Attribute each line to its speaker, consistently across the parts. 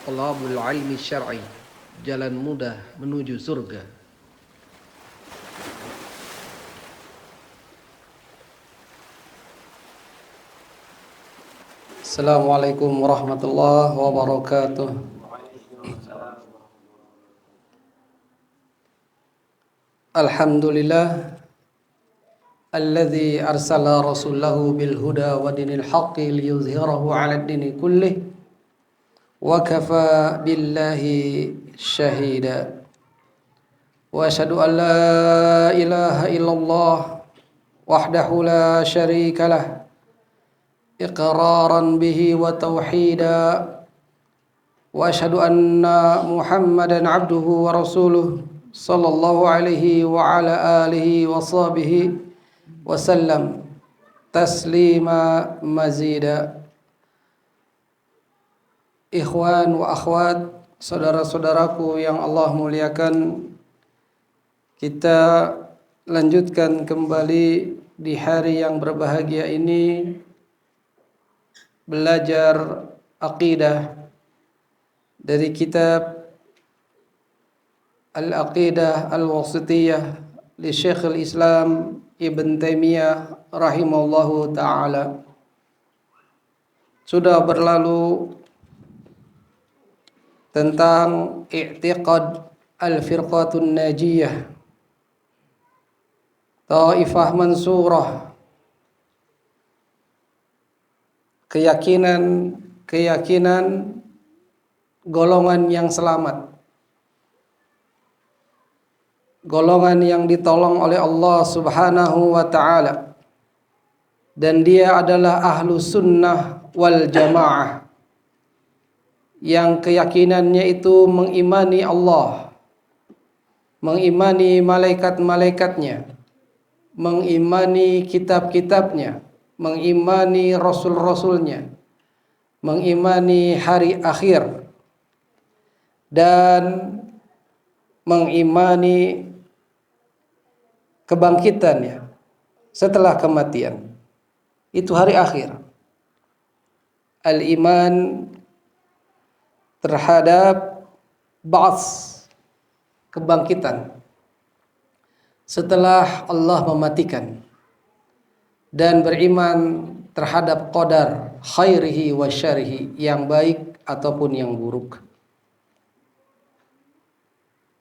Speaker 1: Talabul ilmi syar'i, jalan mudah menuju surga.
Speaker 2: Assalamualaikum warahmatullahi wabarakatuh. Alhamdulillah alladzi arsala rasulahu bil huda wa dinil haqqi liyuzhirahu 'alad dini kullih wa kafa billahi syahida. Wa asyhadu an la ilaha illallah wahdahu la syarika lah iqraran bihi wa tauhida. Wa asyhadu anna Muhammadan abduhu wa rasuluh sallallahu alaihi wa ala alihi wa sahbihi wa sallam taslima mazida. Ikhwan wa akhwat, saudara-saudaraku yang Allah muliakan, kita lanjutkan kembali di hari yang berbahagia ini belajar aqidah dari kitab Al-Aqidah Al-Wasithiyah li Syekhul Islam Ibn Taimiyah rahimahullahu ta'ala. Sudah berlalu tentang i'tiqad al-firqatun najiyah, Taifah Mansurah, keyakinan golongan yang selamat, golongan yang ditolong oleh Allah Subhanahu wa ta'ala, dan dia adalah ahlu sunnah wal jamaah, yang keyakinannya itu mengimani Allah, mengimani malaikat-malaikatnya, mengimani kitab-kitabnya, mengimani rasul-rasulnya, mengimani hari akhir, dan mengimani kebangkitannya setelah kematian. Itu hari akhir. Al-iman terhadap ba'ats, kebangkitan setelah Allah mematikan, dan beriman terhadap qadar khairihi wa syarihi, yang baik ataupun yang buruk.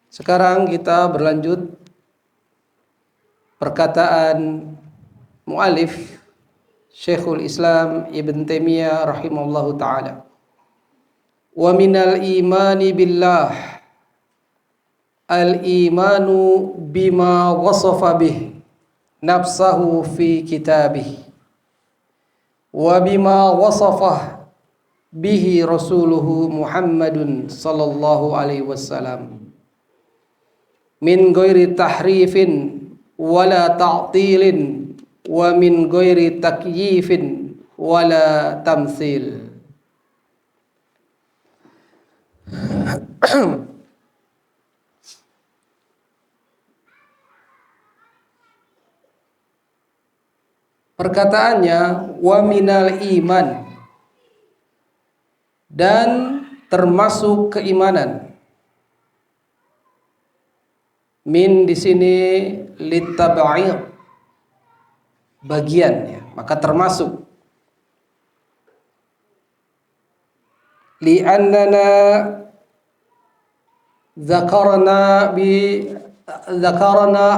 Speaker 2: Sekarang kita berlanjut perkataan mu'alif Syekhul Islam Ibn Taimiyah rahimahullahu ta'ala. Wa minal imani billah al-imanu bima wasafa bih nafsahu fi kitabih wa bima wasafah bihi rasuluhu Muhammadun sallallahu alaihi wasallam min ghairi tahrifin wala ta'tilin wa min ghairi takyifin wala tamtsil. Perkataannya wa minal iman, dan termasuk keimanan. Min di sini litab'id, bagian ya, maka termasuk. Li'annana zakarna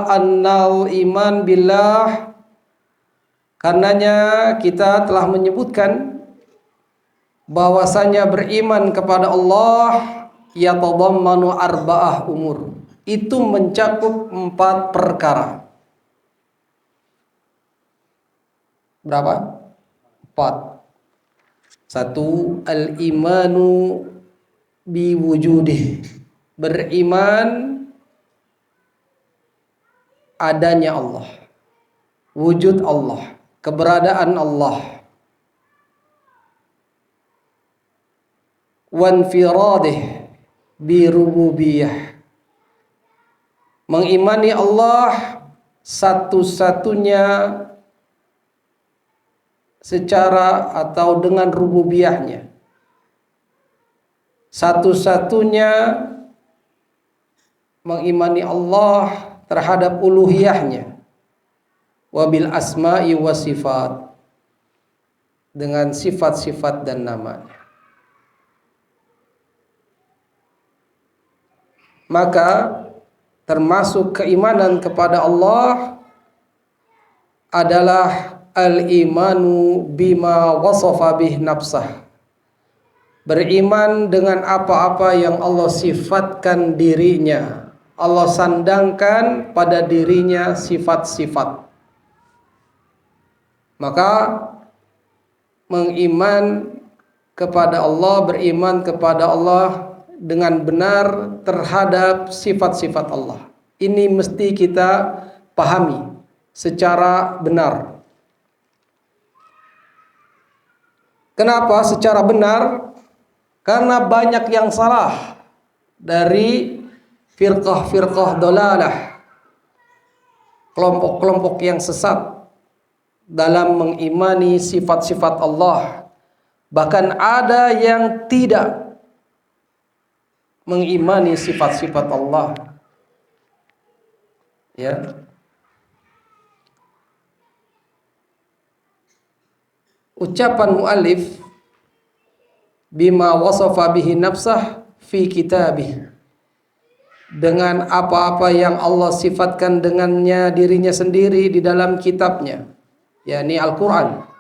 Speaker 2: annal iman billah, karenanya kita telah menyebutkan bahwasanya beriman kepada Allah yatadammanu arba'ah umur, itu mencakup 4 perkara. Berapa? 4. 1. Al-imanu biwujudih, beriman adanya Allah, wujud Allah, keberadaan Allah. Wanfiradih birububiyah, mengimani Allah satu-satunya secara atau dengan rububiyahnya. satu-satunya mengimani Allah terhadap uluhiyahnya, wabil asma'i wa sifat, dengan sifat-sifat dan namanya. Maka termasuk keimanan kepada Allah adalah al-imanu bima wasafa bih nafsah, beriman dengan apa-apa yang Allah sifatkan dirinya, Allah sandangkan pada dirinya sifat-sifat. Maka mengiman kepada Allah, beriman kepada Allah dengan benar terhadap sifat-sifat Allah. Ini mesti kita pahami secara benar. Kenapa secara benar? Karena banyak yang salah dari firqah-firqah dolalah, kelompok-kelompok yang sesat dalam mengimani sifat-sifat Allah. Bahkan ada yang tidak mengimani sifat-sifat Allah. Ya. Ucapan muallif bima wasafa bihi nafsah fi kitabih, dengan apa-apa yang Allah sifatkan dengannya dirinya sendiri di dalam kitabnya, yakni Al-Quran.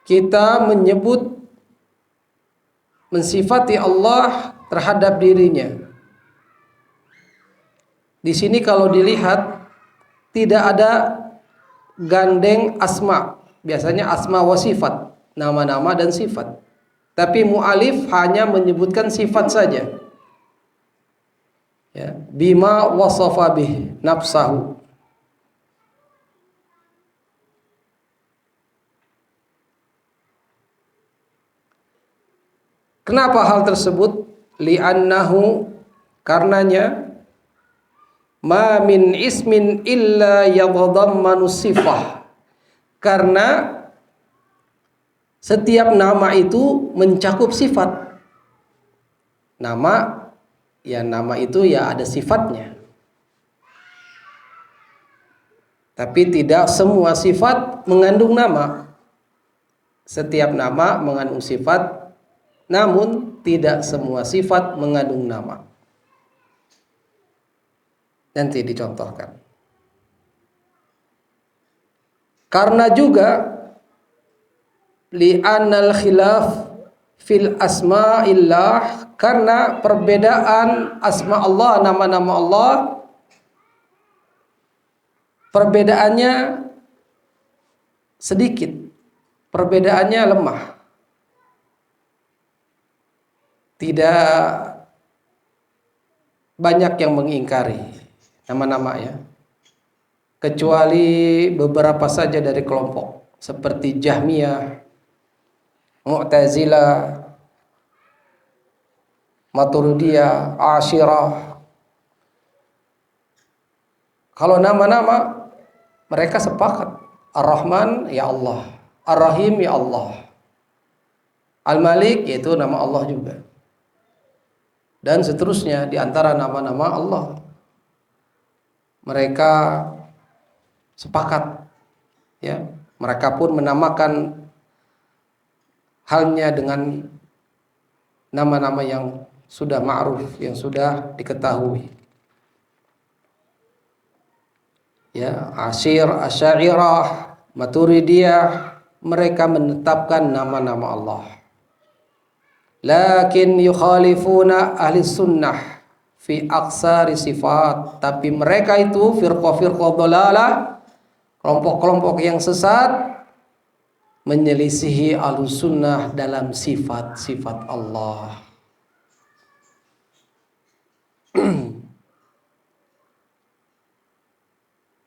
Speaker 2: Kita menyebut, mensifati Allah terhadap dirinya. Di sini kalau dilihat tidak ada gandeng asma. Biasanya asma wa sifat, nama-nama dan sifat. Tapi mu'alif hanya menyebutkan sifat saja. Ya, bima wasafa bih nafsahu. Kenapa hal tersebut? Li'annahu, karenanya, ma min ismin illa yadhammanu sifah. Karena setiap nama itu mencakup sifat. Nama itu ya ada sifatnya. Tapi tidak semua sifat mengandung nama. Setiap nama mengandung sifat, namun tidak semua sifat mengandung nama. Nanti dicontohkan. Karena juga li'anal khilaf fil asma'illah, karena perbedaan asma Allah, nama-nama Allah, perbedaannya sedikit, perbedaannya lemah. Tidak banyak yang mengingkari nama-nama ya, kecuali beberapa saja dari kelompok seperti Jahmiyah, Mu'tazilah, Maturidiyah, Asyirah. Kalau nama-nama mereka sepakat, Ar-Rahman ya Allah, Ar-Rahim ya Allah, Al-Malik yaitu nama Allah juga, dan seterusnya di antara nama-nama Allah. Mereka sepakat ya, mereka pun menamakan halnya dengan nama-nama yang sudah ma'ruf, yang sudah diketahui. Ya, Asy'ariyah, Maturidiyah, mereka menetapkan nama-nama Allah. Lakin yukhalifuna ahli sunnah fi aksari sifat. Tapi mereka itu firqah-firqah dhalalah, kelompok-kelompok yang sesat, menyelisihi ahli sunnah dalam sifat-sifat Allah.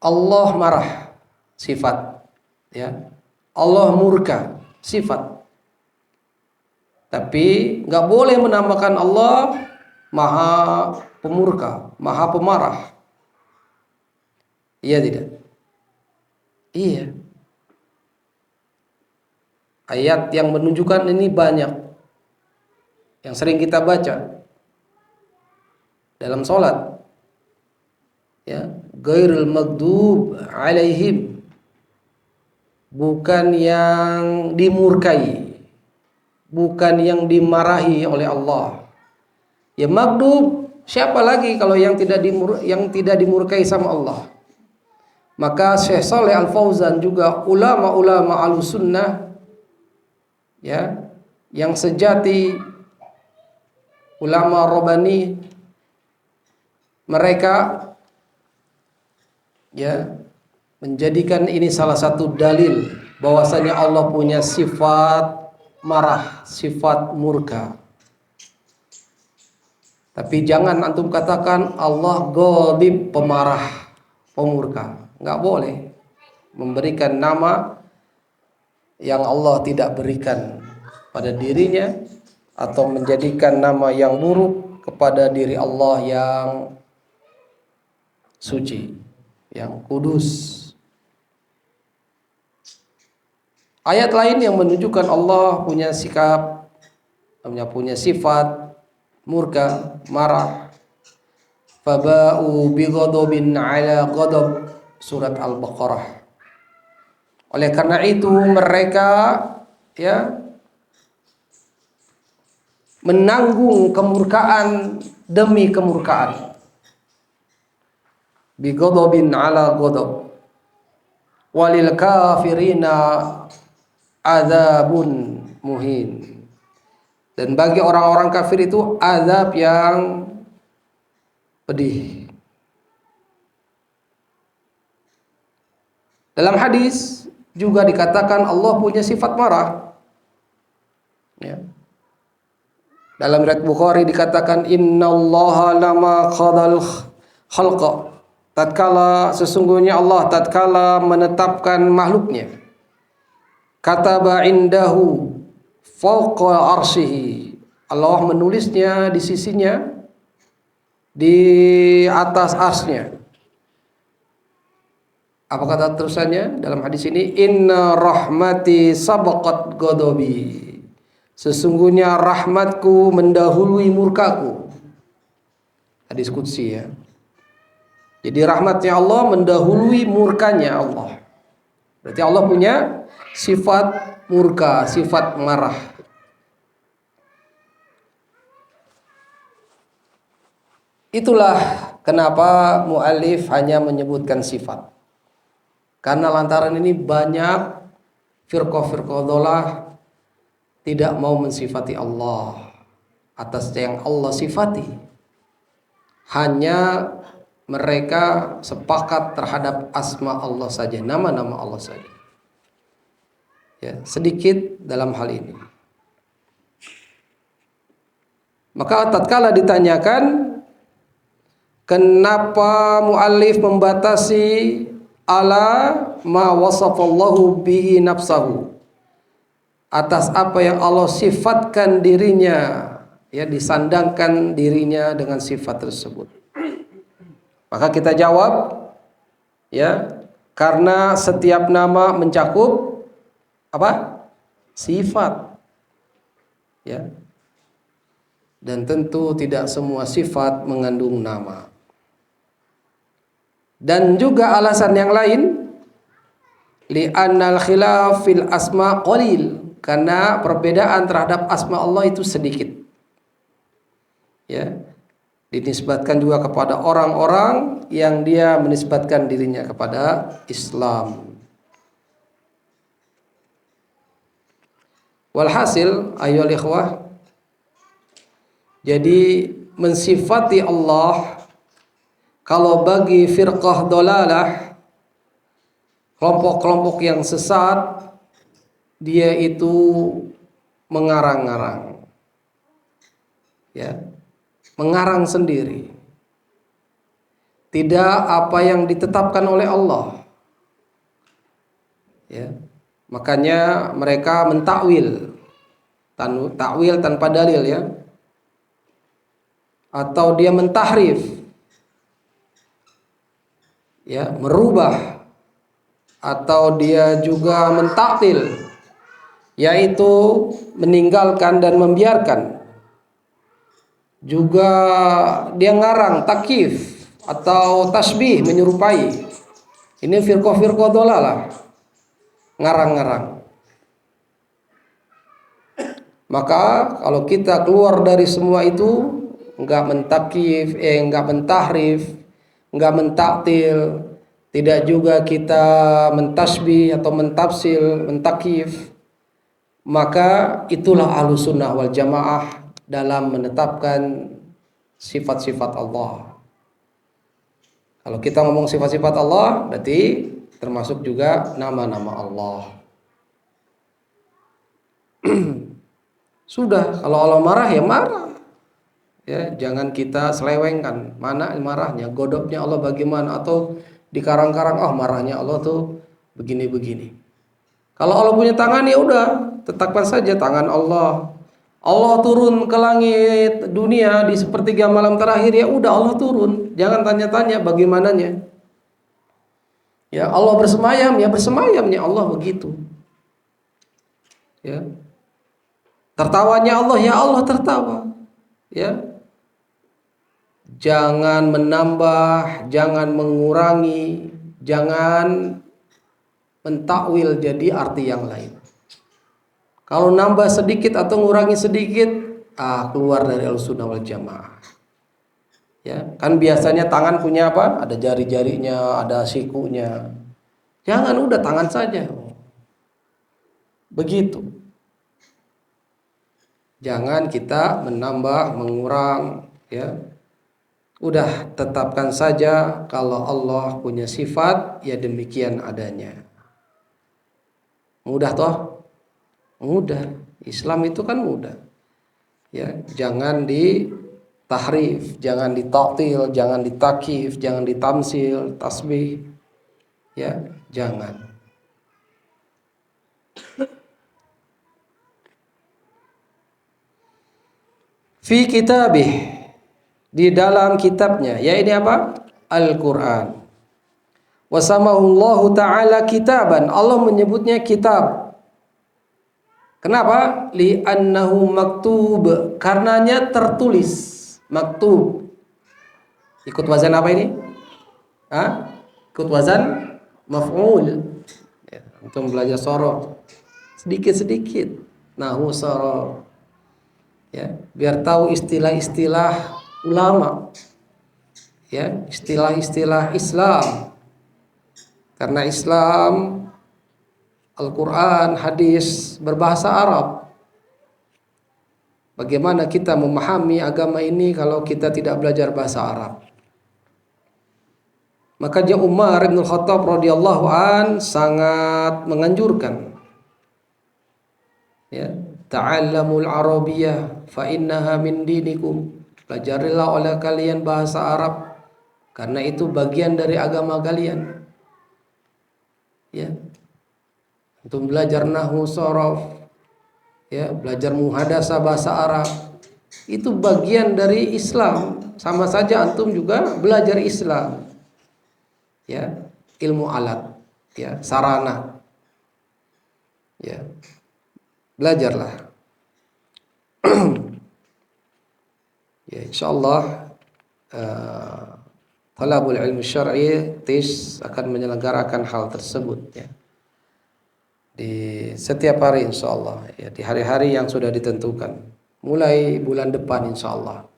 Speaker 2: Allah marah, sifat ya. Allah murka, sifat. Tapi nggak boleh menamakan Allah Maha Pemurka, Maha Pemarah. Iya tidak? Iya. Ayat yang menunjukkan ini banyak yang sering kita baca dalam sholat, ya, ghairul maghdub alaihim, bukan yang dimurkai, bukan yang dimarahi oleh Allah. Ya, maghdub siapa lagi kalau yang tidak dimurkai sama Allah? Maka Syekh Shalih Al Fauzan juga ulama-ulama Ahlussunnah, ya, yang sejati, ulama Rabbani, mereka, ya, menjadikan ini salah satu dalil bahwasanya Allah punya sifat marah, sifat murka. Tapi jangan antum katakan Allah ghadib, pemarah, pemurka. Enggak boleh memberikan nama yang Allah tidak berikan pada dirinya, atau menjadikan nama yang buruk kepada diri Allah yang suci, yang kudus. Ayat lain yang menunjukkan Allah punya sikap, punya sifat murka, marah. Faba'u bighadabin 'ala ghadab, surat Al-Baqarah. Oleh karena itu mereka, ya, menanggung kemurkaan demi kemurkaan. Bighadabin 'ala ghadab. Walil kafirina adzabun muhin. Dan bagi orang-orang kafir itu azab yang pedih. Dalam hadis juga dikatakan Allah punya sifat marah, ya. Dalam riwayat Bukhari dikatakan innallaha lama qadal khalqa, tatkala sesungguhnya Allah tatkala menetapkan makhluknya, kataba indahu fawqa arsyihi, Allah menulisnya di sisinya, di atas arsy-Nya. Apa kata terusannya dalam hadis ini? Inna rahmati sabaqat ghadabi, sesungguhnya rahmatku mendahului murkaku. Hadis qudsi, ya. Jadi rahmatnya Allah mendahului murkanya Allah. Berarti Allah punya sifat murka, sifat marah. Itulah kenapa muallif hanya menyebutkan sifat. Karena lantaran ini banyak firqah-firqah dhalah tidak mau mensifati Allah atas yang Allah sifati. Hanya mereka sepakat terhadap asma Allah saja, nama-nama Allah saja. Ya, sedikit dalam hal ini. Maka tatkala ditanyakan kenapa muallif membatasi ala ma wasafallahu bihi nafsahu, atas apa yang Allah sifatkan dirinya, ya, disandangkan dirinya dengan sifat tersebut. Maka kita jawab, ya, karena setiap nama mencakup apa? Sifat, ya. Dan tentu tidak semua sifat mengandung nama. Dan juga alasan yang lain, li'annal khilaf fil asma qalil, karena perbedaan terhadap asma Allah itu sedikit, ya. Dinisbatkan juga kepada orang-orang yang dia menisbatkan dirinya kepada Islam. Walhasil ayyuhal ikhwah, jadi mensifati Allah, kalau bagi firqah dolalah, kelompok-kelompok yang sesat, dia itu mengarang-arang, ya, mengarang sendiri, tidak apa yang ditetapkan oleh Allah, ya. Makanya mereka mentakwil, takwil tanpa dalil, ya, atau dia mentahrif, ya, merubah, atau dia juga mentaktil, yaitu meninggalkan dan membiarkan. Juga dia ngarang takyif atau tasbih, menyerupai. Ini firqah-firqah dhalalah, ngarang-ngarang. Maka kalau kita keluar dari semua itu, enggak mentakyif, enggak mentahrif, enggak mentaktil, tidak juga kita mentasbih atau mentafsil, mentakyif, maka itulah Ahlus Sunnah wal Jamaah dalam menetapkan sifat-sifat Allah. Kalau kita ngomong sifat-sifat Allah, berarti termasuk juga nama-nama Allah. Sudah, kalau Allah marah ya marah. Ya, jangan kita selewengkan. Mana marahnya, godopnya Allah bagaimana, atau dikarang-karang, marahnya Allah tuh begini-begini. Kalau Allah punya tangan, ya udah, tetapkan saja tangan Allah. Allah turun ke langit dunia di sepertiga malam terakhir, ya udah Allah turun. Jangan tanya-tanya bagaimananya. Ya, Allah bersemayam, ya bersemayamnya Allah begitu. Ya. Tertawanya Allah, ya Allah tertawa. Ya. Jangan menambah, jangan mengurangi, jangan mentakwil jadi arti yang lain. Kalau nambah sedikit atau ngurangi sedikit, keluar dari Ahlussunnah wal Jamaah. Ya, kan biasanya tangan punya apa? Ada jari-jarinya, ada sikunya. Jangan, udah tangan saja. Begitu. Jangan kita menambah, mengurang, ya. Udah tetapkan saja kalau Allah punya sifat, ya demikian adanya. Mudah toh? Mudah. Islam itu kan mudah. Ya, jangan ditahrif, jangan ditaktil, jangan ditakif, jangan ditamsil, tasbih. Ya, jangan. Fi kitabih, di dalam kitabnya, ya ini apa? Al-Quran. Wasamahullahu ta'ala kitaban, Allah menyebutnya kitab. Kenapa? Li'annahu maktub, karenanya tertulis. Maktub. Ikut wazan apa ini? Ikut wazan maf'ul. Ya, untuk belajar sorof sedikit-sedikit. Nahu sorof. Ya, biar tahu istilah-istilah ulama. Ya, istilah-istilah Islam. Karena Islam, Al-Quran, hadis berbahasa Arab. Bagaimana kita memahami agama ini kalau kita tidak belajar bahasa Arab? Makanya Umar bin Khattab radhiyallahu an sangat menganjurkan, ya, ta'allamul arabiyyah fa innaha min dinikum. Pelajarilah oleh kalian bahasa Arab karena itu bagian dari agama kalian. Ya. Untuk belajar nahwu sorof, ya, belajar muhadasah bahasa Arab, itu bagian dari Islam. Sama saja antum juga belajar Islam. Ya, ilmu alat, ya, sarana. Ya. Belajarlah. Ya, insyaallah talabul ilmu syar'i TIS akan menyelenggarakan hal tersebut, ya. Di setiap hari insyaallah, ya, di hari-hari yang sudah ditentukan mulai bulan depan insyaallah.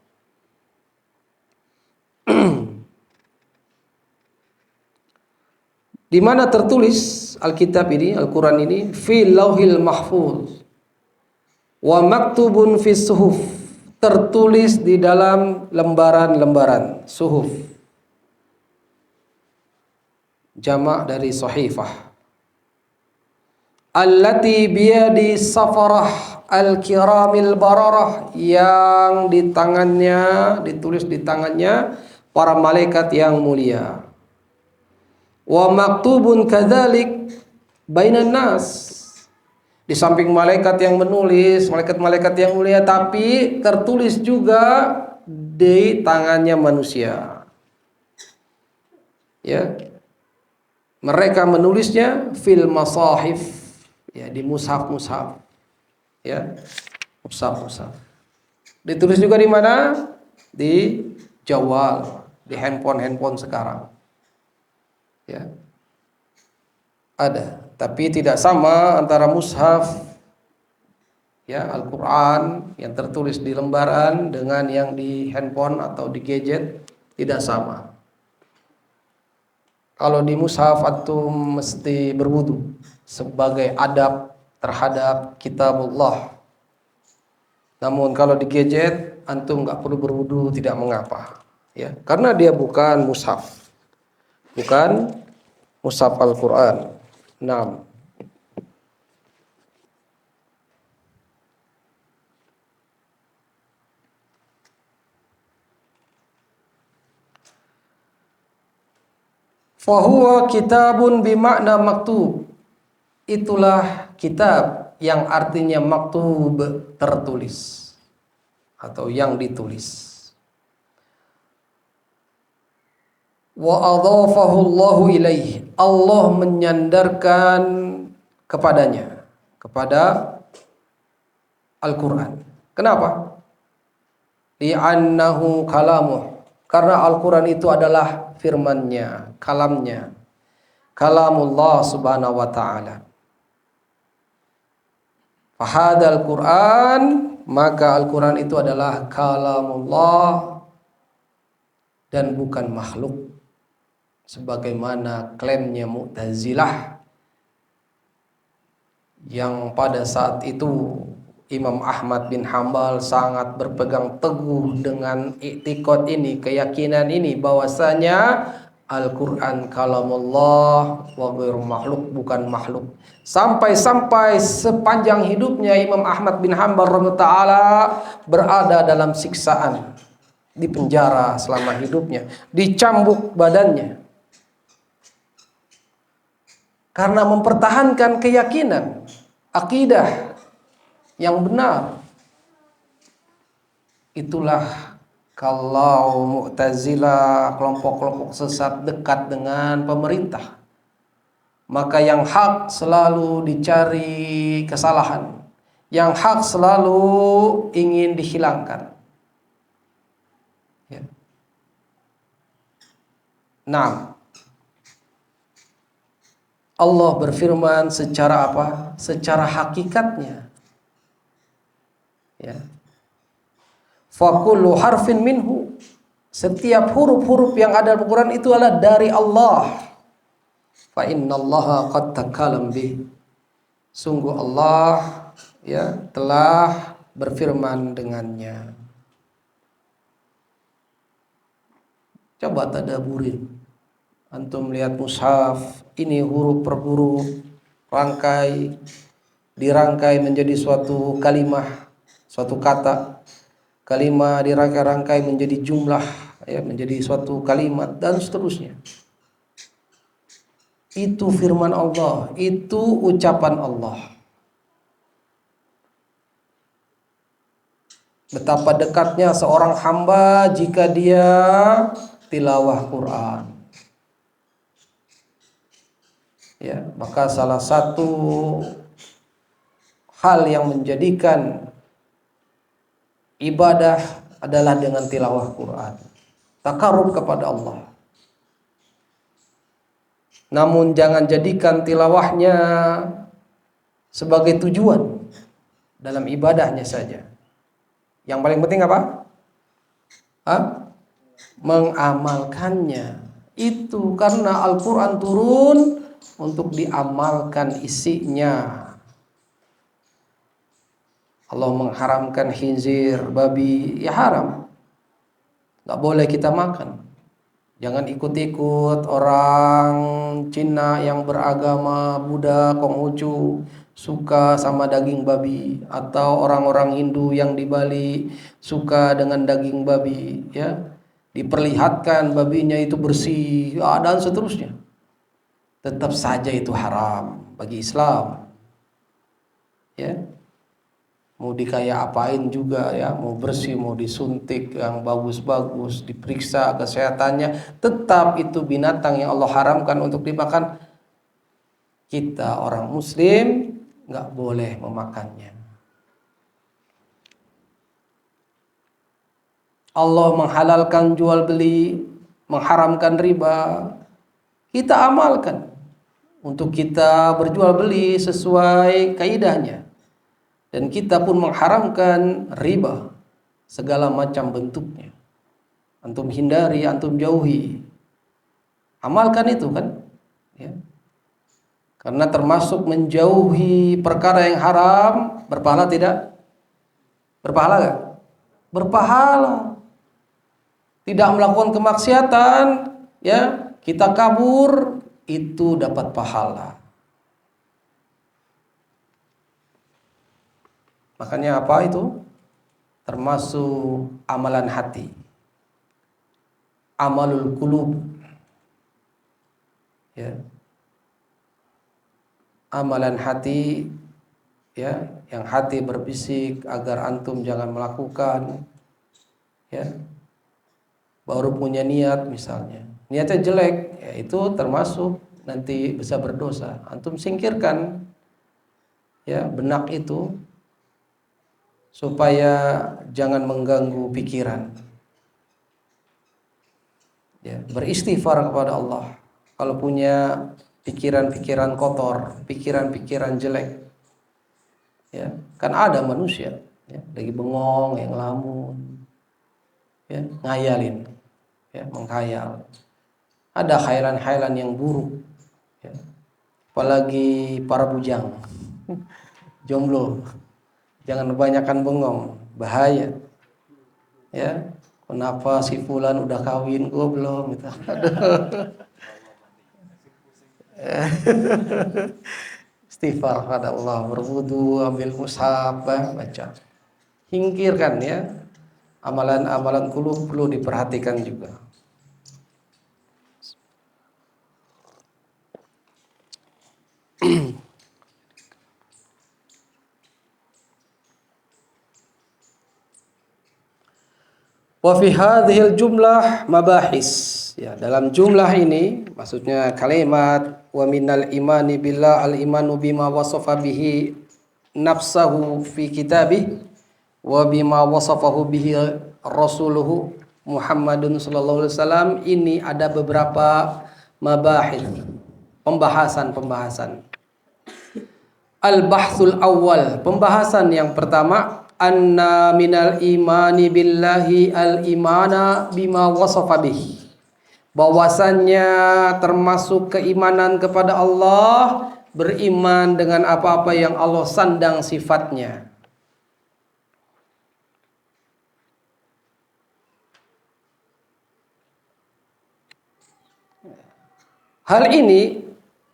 Speaker 2: Di mana tertulis Alkitab ini, Al-Quran ini, fi lauhil mahfuz wa maktubun fi suhuf, tertulis di dalam lembaran-lembaran suhuf, jamak dari sahifah. Allati biyadi safarah al-kiramil bararah, yang di tangannya, ditulis di tangannya para malaikat yang mulia. Wa maktubun kadzalik bainan nas, di samping malaikat yang menulis, malaikat-malaikat yang mulia, tapi tertulis juga di tangannya manusia. Ya. Mereka menulisnya fil masahif, ya, di mushaf-mushaf. Ya, mushaf. Ditulis juga di mana? Di jawal, di handphone sekarang. Ya. Ada, tapi tidak sama antara mushaf ya Al-Qur'an yang tertulis di lembaran dengan yang di handphone atau di gadget, tidak sama. Kalau di mushaf antum mesti berwudu sebagai adab terhadap kitabullah. Namun kalau di gadget antum nggak perlu berwudu, tidak mengapa. Ya, karena dia bukan mushaf. Bukan mushaf Al-Qur'an. 6. Fahuwa kitabun bimakna maktub. Itulah kitab yang artinya maktub, tertulis atau yang ditulis. Wa adhafahu Allahu ilaihi. Allah menyandarkan kepadanya, kepada Al-Qur'an. Kenapa? Li'annahu kalamuh. Karena Al-Qur'an itu adalah firman-Nya, kalamnya. Kalamullah subhanahu wa ta'ala. Fahadal Qur'an, maka Al-Qur'an itu adalah kalamullah dan bukan makhluk. Sebagaimana klaimnya Mu'tazilah yang pada saat itu Imam Ahmad bin Hambal sangat berpegang teguh dengan i'tiqad ini, keyakinan ini bahwasanya Al-Quran kalamullah wa ghairu makhluk, bukan makhluk. Sampai-sampai sepanjang hidupnya Imam Ahmad bin Hambal rahimahullah berada dalam siksaan, di penjara selama hidupnya, dicambuk badannya karena mempertahankan keyakinan, akidah yang benar. Itulah kalau Mu'tazilah, kelompok-kelompok sesat dekat dengan pemerintah, maka yang hak selalu dicari kesalahan, yang hak selalu ingin dihilangkan. Ya. 6. Allah berfirman secara apa? Secara hakikatnya. Ya. Fakullu harfin minhu. Setiap huruf-huruf yang ada dalam Al-Quran itu adalah dari Allah. Fa innallaha qad takalam bih. Sungguh Allah ya telah berfirman dengannya. Coba tadaburin. Antum lihat mushaf, ini huruf per huruf, dirangkai menjadi suatu kalimah, suatu kata. Kalimah dirangkai-rangkai menjadi jumlah, ya, menjadi suatu kalimat dan seterusnya. Itu firman Allah, itu ucapan Allah. Betapa dekatnya seorang hamba jika dia tilawah Quran. Ya, maka salah satu hal yang menjadikan ibadah adalah dengan tilawah Quran, takarrub kepada Allah. Namun jangan jadikan tilawahnya sebagai tujuan dalam ibadahnya saja. Yang paling penting apa? Mengamalkannya. Itu karena Al-Quran turun untuk diamalkan isinya. Allah mengharamkan khinzir, babi, ya haram. Gak boleh kita makan. Jangan ikut-ikut orang Cina yang beragama Buddha, Konghucu, suka sama daging babi, atau orang-orang Hindu yang di Bali suka dengan daging babi, ya. Diperlihatkan babinya itu bersih, ya, dan seterusnya. Tetap saja itu haram bagi Islam. Ya. Mau dikaya apain juga ya, mau bersih, mau disuntik yang bagus-bagus, diperiksa kesehatannya, tetap itu binatang yang Allah haramkan untuk dimakan. Kita orang muslim nggak boleh memakannya. Allah menghalalkan jual beli, mengharamkan riba, kita amalkan untuk kita berjual beli sesuai kaidahnya. Dan kita pun mengharamkan riba segala macam bentuknya. Antum hindari, antum jauhi. Amalkan itu kan, ya. Karena termasuk menjauhi perkara yang haram, berpahala tidak? Berpahala gak? Berpahala. Tidak melakukan kemaksiatan, ya, kita kabur, itu dapat pahala. Makanya apa itu? Termasuk amalan hati. Amalul qulub. Ya. Amalan hati, ya, yang hati berbisik agar antum jangan melakukan, ya. Baru punya niat misalnya, niatnya jelek, ya itu termasuk nanti bisa berdosa. Antum singkirkan, ya, benak itu supaya jangan mengganggu pikiran. Ya, beristighfar kepada Allah kalau punya pikiran-pikiran kotor, pikiran-pikiran jelek. Ya, kan ada manusia, ya, lagi bengong, yang ngelamun, ya, ngayalin, ya, menghayal. Ada khayalan-khayalan yang buruk, ya. Apalagi para bujang, jomblo, jangan kebanyakan bengong, bahaya. Ya, kenapa si fulan udah kawin, gue belum, gitu. Istighfar pada Allah, berwudu, ambil mushaf, baca. Singkirkan, ya. Amalan-amalan qulub perlu diperhatikan juga. Wa fi hadhil jumlah mabahis. Ya, dalam jumlah ini maksudnya kalimat wa minal imani billah al imanu bima wasafa bihi nafsahu fi kitabih wa bima wasafahu bihi rasuluhu Muhammadun sallallahu alaihi wasallam, ini ada beberapa mabahis, pembahasan. Al-bahsul awal, pembahasan yang pertama, anna minal imani billahi al-imana bima wasafa bih. Bahwasannya termasuk keimanan kepada Allah, beriman dengan apa-apa yang Allah sandang sifatnya. Hal ini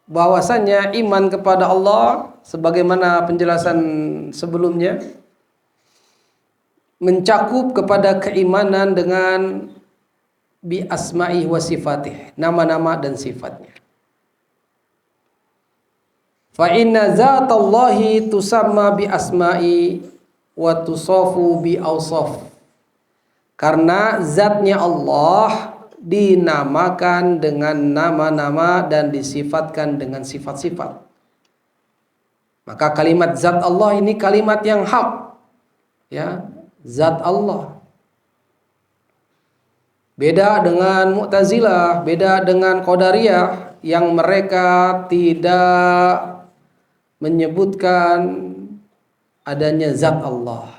Speaker 2: bahwasannya iman kepada Allah sebagaimana penjelasan sebelumnya mencakup kepada keimanan dengan bi asma'i wa sifatih, nama-nama dan sifatnya. Fa inna zatallahi tusamma bi asma'i wa tusafu bi awsaf. Karena zatnya Allah dinamakan dengan nama-nama dan disifatkan dengan sifat-sifat. Maka kalimat zat Allah ini kalimat yang hak, ya, zat Allah. Beda dengan Mu'tazilah, beda dengan Qadariyah yang mereka tidak menyebutkan adanya zat Allah.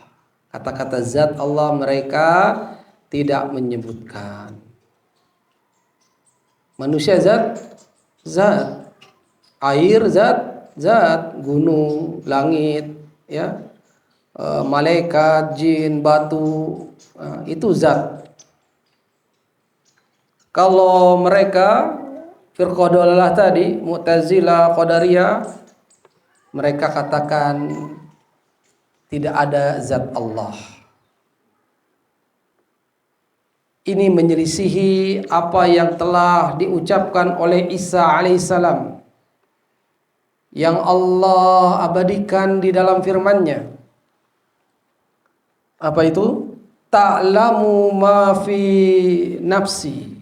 Speaker 2: Kata-kata zat Allah mereka tidak menyebutkan. Manusia zat, air zat, gunung, langit, ya, malaikat, jin, batu, itu zat. Kalau mereka firqah dhalalah tadi, Mu'tazilah, Qadariyah, mereka katakan tidak ada zat Allah. Ini menyelisihi apa yang telah diucapkan oleh Isa alaihissalam, yang Allah abadikan di dalam firman-Nya. Apa itu? Ta'lamu ma fi nafsi.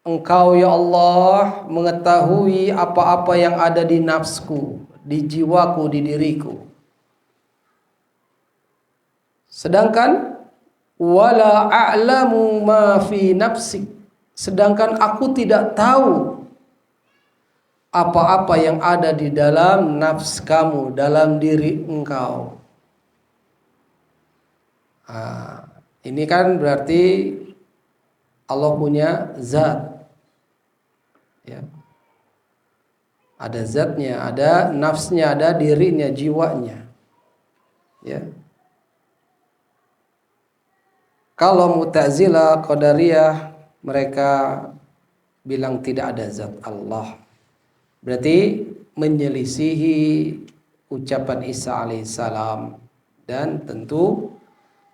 Speaker 2: Engkau ya Allah mengetahui apa-apa yang ada di nafsku, di jiwaku, di diriku. Sedangkan wala a'lamu ma fi nafsik, sedangkan aku tidak tahu apa-apa yang ada di dalam nafs kamu, dalam diri engkau. Ini kan berarti Allah punya zat, ya. Ada zatnya, ada nafsnya, ada dirinya, jiwanya, ya. Kalau Mu'tazilah, Qadariyah, mereka bilang tidak ada zat Allah. Berarti menyelisihi ucapan Isa alaihissalam, dan tentu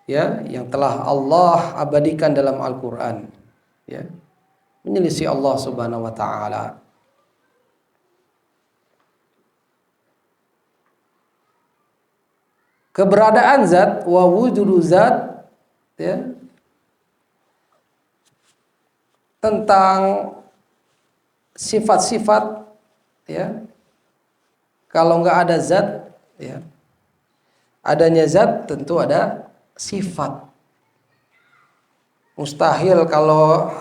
Speaker 2: ya yang telah Allah abadikan dalam Al-Qur'an, ya. Menyelisih Allah Subhanahu wa taala. Keberadaan zat wa wujudu zat, ya, tentang sifat-sifat, ya. Kalau nggak ada zat, ya, adanya zat tentu ada sifat. Mustahil kalau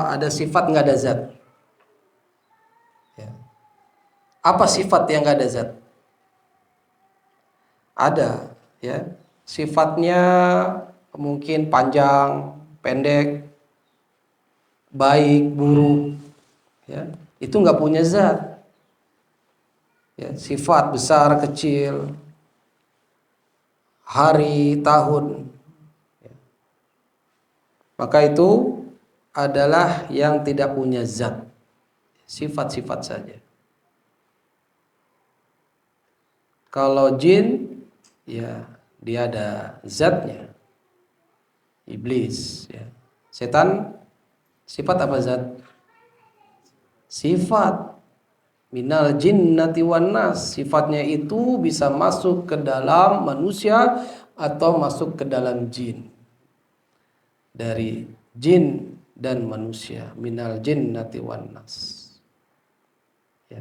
Speaker 2: ada sifat nggak ada zat, ya. Apa sifat yang nggak ada zat? Ada, ya. Sifatnya mungkin panjang, pendek, baik, buruk, ya. Itu nggak punya zat. Ya, sifat besar, kecil, hari, tahun, ya. Maka itu adalah yang tidak punya zat, sifat-sifat saja. Kalau jin, ya, dia ada zatnya. Iblis, ya. Setan, sifat apa zat? Sifat. Minal jinnati wan nas, sifatnya itu bisa masuk ke dalam manusia atau masuk ke dalam jin. Dari jin dan manusia, minal jinnati wan nas, ya.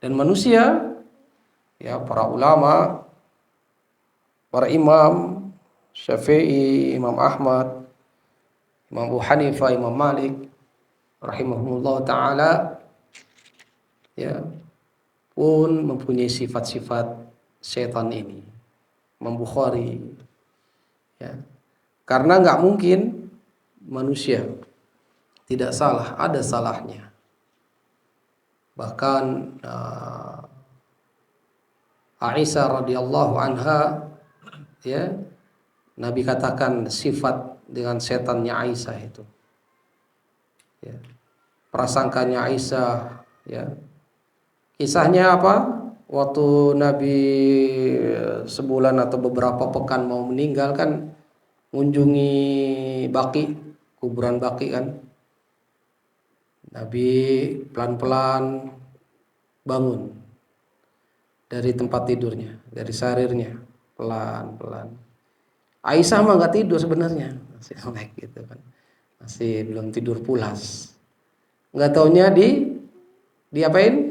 Speaker 2: Dan manusia, ya, para ulama, para imam, Syafi'i, Imam Ahmad, Imam Abu Hanifah, Imam Malik rahimahumullah taala, ya, pun mempunyai sifat-sifat setan ini. Imam Bukhari, ya. Karena nggak mungkin manusia tidak salah, ada salahnya. Bahkan Aisyah radhiyallahu anha, ya, Nabi katakan sifat dengan setannya Aisyah itu, ya. Prasangkanya Aisyah, ya. Kisahnya apa? Waktu Nabi sebulan atau beberapa pekan mau meninggal kan, mengunjungi Baqi, kuburan Baqi kan. Nabi pelan-pelan bangun dari tempat tidurnya, dari sarirnya, pelan-pelan. Aisyah mah nggak tidur sebenarnya, masih melek gitu kan, masih belum tidur pulas. Nggak taunya diapain?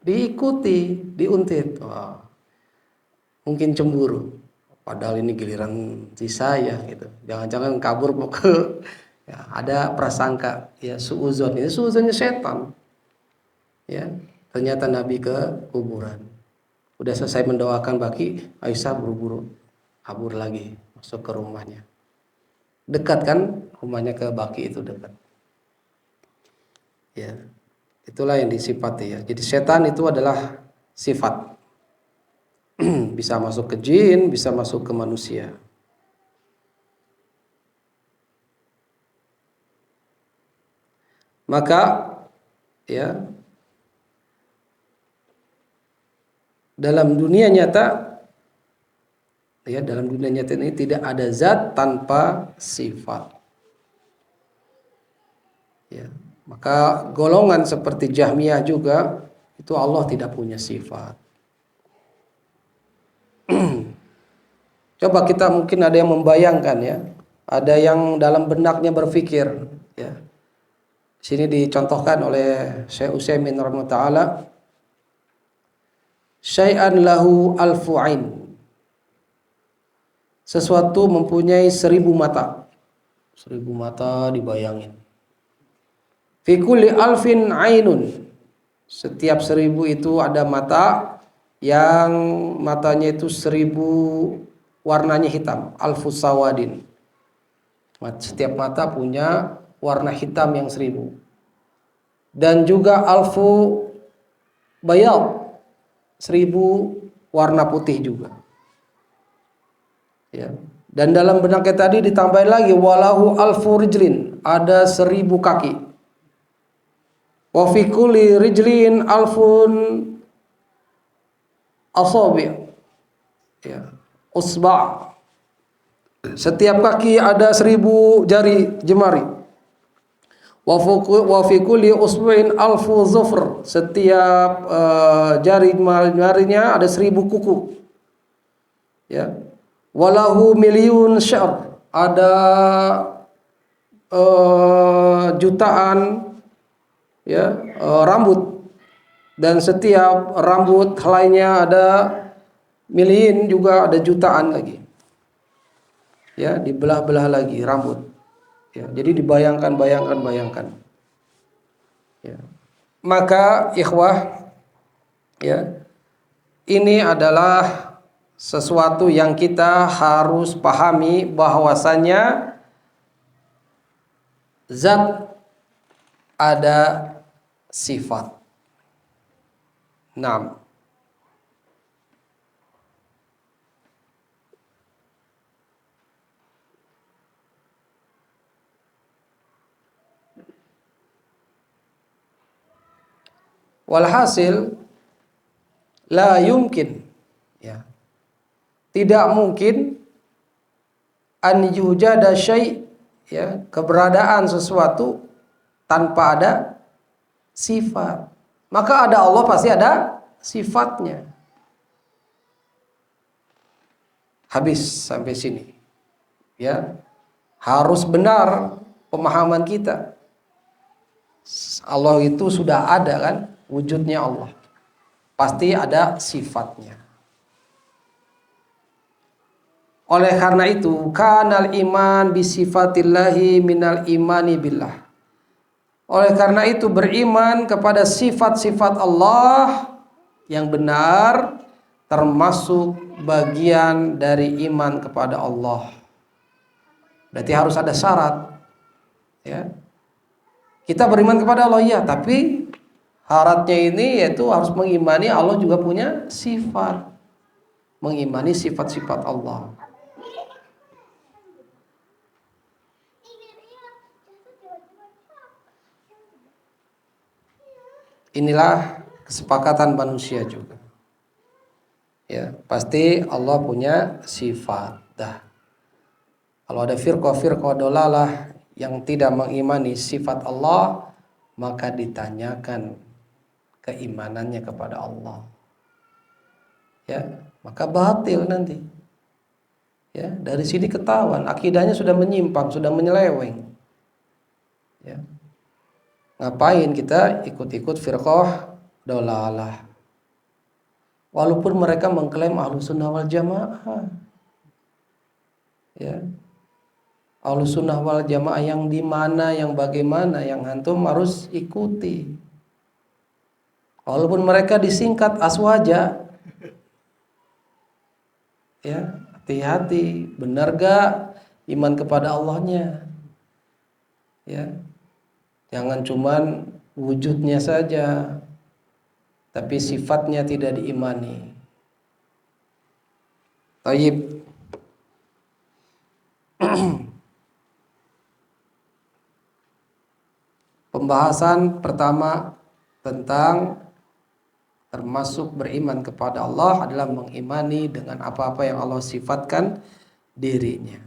Speaker 2: Diikuti, diuntit. Wah, mungkin cemburu. Padahal ini giliran si saya gitu. Jangan-jangan kabur mau ke, ya, ada prasangka, ya, suuzon. Ini suuzonnya setan. Ya, ternyata Nabi ke kuburan. Udah selesai mendoakan Baqi, Aisyah buru-buru kabur lagi masuk ke rumahnya. Dekat kan rumahnya ke Baqi itu, dekat. Ya. Itulah yang disifati, ya. Jadi setan itu adalah sifat. Bisa masuk ke jin, bisa masuk ke manusia. Maka, ya, dalam dunia nyata, ya, dalam dunia nyata ini tidak ada zat tanpa sifat. Ya. Maka golongan seperti Jahmiyah juga itu Allah tidak punya sifat. Coba kita mungkin ada yang membayangkan, ya, ada yang dalam benaknya berpikir, ya. Sini dicontohkan oleh Syekh Utsaimin rahimahullah taala, syai'an lahu alfu ain, sesuatu mempunyai 1000 mata. 1000 mata dibayangin. Fi kulli alfin ainun. Setiap 1000 itu ada mata yang matanya itu 1000 warnanya hitam. Alfus sawadin. Setiap mata punya warna hitam yang 1000. Dan juga alfu bayal, 1000 warna putih juga. Ya. Dan dalam benaknya tadi ditambahin lagi walahu alfu rijlin, ada 1000 kaki. Wa fi kulli rijlin alfun asabi'. Ya. Usba'. Setiap kaki ada 1000 jari jemari. Wa fi kulli usbu'in alfu zufr. Setiap jari-jarinya ada 1000 kuku. Ya. Walahu milyun sya'r. Ada jutaan ya rambut. Dan setiap rambut helainya ada miliin, juga ada jutaan lagi. Ya, dibelah-belah lagi rambut. Ya, jadi bayangkan. Ya. Maka ikhwah, ya, ini adalah sesuatu yang kita harus pahami bahwasanya zat ada sifat. 6. Walhasil la yumkin, ya, tidak mungkin an yujada syai', ya, keberadaan sesuatu tanpa ada sifat. Maka ada Allah pasti ada sifatnya. Habis sampai sini. Ya. Harus benar pemahaman kita. Allah itu sudah ada kan, wujudnya Allah. Pasti ada sifatnya. Oleh karena itu, kanal iman bi sifatillahi minal imani billah. Oleh karena itu, beriman kepada sifat-sifat Allah yang benar termasuk bagian dari iman kepada Allah. Berarti harus ada syarat. Ya. Kita beriman kepada Allah, ya, tapi syaratnya ini yaitu harus mengimani Allah juga punya sifat. Mengimani sifat-sifat Allah. Inilah kesepakatan manusia juga. Ya, pasti Allah punya sifat. Dah. Kalau ada firqah dolalah yang tidak mengimani sifat Allah, maka ditanyakan keimanannya kepada Allah. Ya, maka batil nanti. Ya, dari sini ketahuan akidahnya sudah menyimpang, sudah menyeleweng. Ya. Ngapain kita ikut-ikut firqah dolalah? Walaupun mereka mengklaim Ahlussunnah wal Jamaah. Ya. Ahlussunnah wal Jamaah yang di mana, yang bagaimana, yang antum harus ikuti. Walaupun mereka disingkat aswaja. Ya, hati-hati, benar gak iman kepada Allahnya? Ya. Jangan cuman wujudnya saja, tapi sifatnya tidak diimani. Taib. Pembahasan pertama tentang termasuk beriman kepada Allah adalah mengimani dengan apa-apa yang Allah sifatkan dirinya.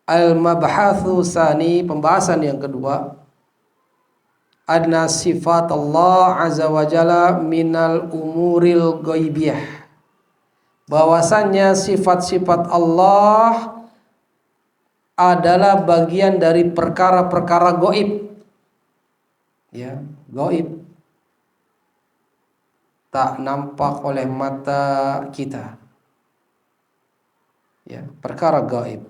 Speaker 2: Al-mabhathu tsani, pembahasan yang kedua, anna sifat Allah azza wa jalla minal umuril ghaibiyah. Bahwasannya sifat-sifat Allah adalah bagian dari perkara-perkara gaib. Ya, gaib. Tak nampak oleh mata kita. Ya, perkara gaib.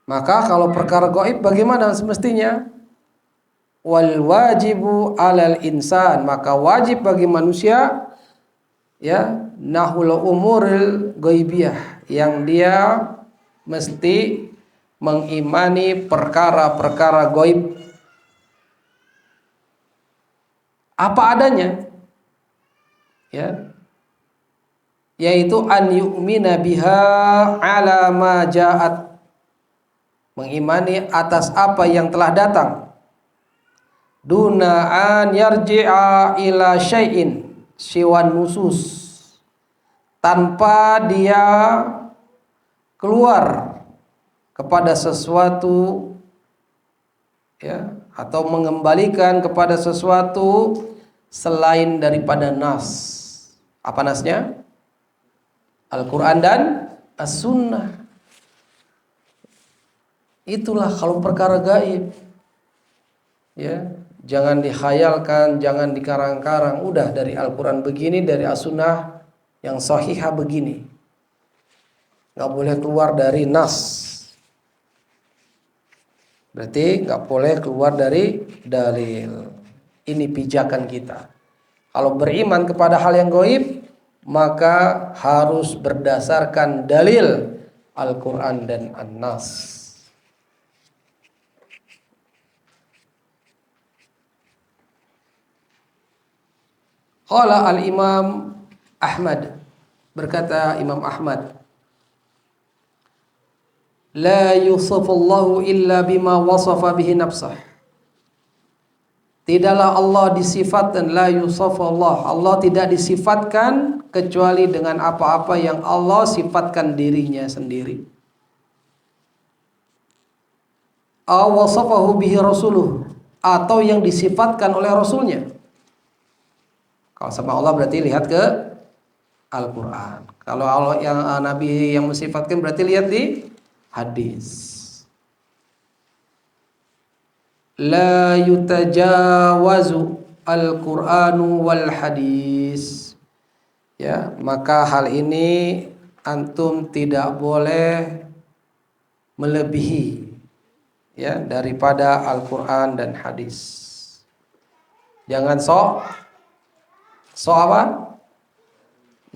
Speaker 2: Maka kalau perkara gaib bagaimana semestinya? Wal wajibu alal insan, maka wajib bagi manusia ya nahul umuril ghaibiyah, yang dia mesti mengimani perkara-perkara gaib apa adanya, ya, yaitu an yu'mina biha ala ma ja'at, mengimani atas apa yang telah datang, duna an yarji'a ila syai'in siwan nusus, tanpa dia keluar kepada sesuatu ya, atau mengembalikan kepada sesuatu selain daripada nas. Apa nasnya? Al-Quran dan As-Sunnah. Itulah kalau perkara gaib. Ya, jangan dikhayalkan, jangan dikarang-karang. Udah dari Al-Quran begini, dari As-Sunnah yang sahihah begini. Nggak boleh keluar dari nas. Berarti nggak boleh keluar dari dalil. Ini pijakan kita. Kalau beriman kepada hal yang gaib, maka harus berdasarkan dalil Al-Quran dan An-Nas. Qala al-Imam Ahmad, berkata Imam Ahmad, la yusafullahu illa bima wasafa bihi nafsah. Tidaklah Allah disifatkan, la yusafullah, Allah tidak disifatkan kecuali dengan apa-apa yang Allah sifatkan dirinya sendiri. Aw wasafahu bihi rasuluh, atau yang disifatkan oleh rasulnya. Kalau sama Allah berarti lihat ke Al-Quran. Kalau Allah yang Nabi yang mensifatkan berarti lihat di hadis. La yutajawazu al-Qur'anu wal hadis. Ya, maka hal ini antum tidak boleh melebihi ya daripada Al-Quran dan hadis. Jangan sok apa?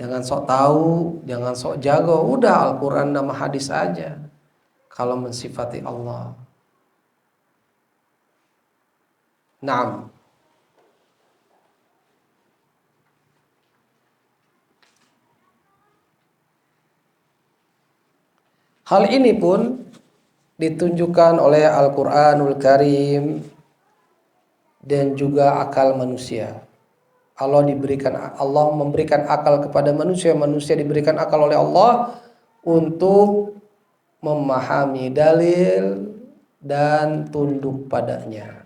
Speaker 2: Jangan sok tahu, jangan sok jago. Udah Al-Quran sama hadis aja kalau mensifati Allah. Naam. Hal ini pun ditunjukkan oleh Al-Quranul Karim dan juga akal manusia. Allah memberikan akal kepada manusia, manusia diberikan akal oleh Allah untuk memahami dalil dan tunduk padanya.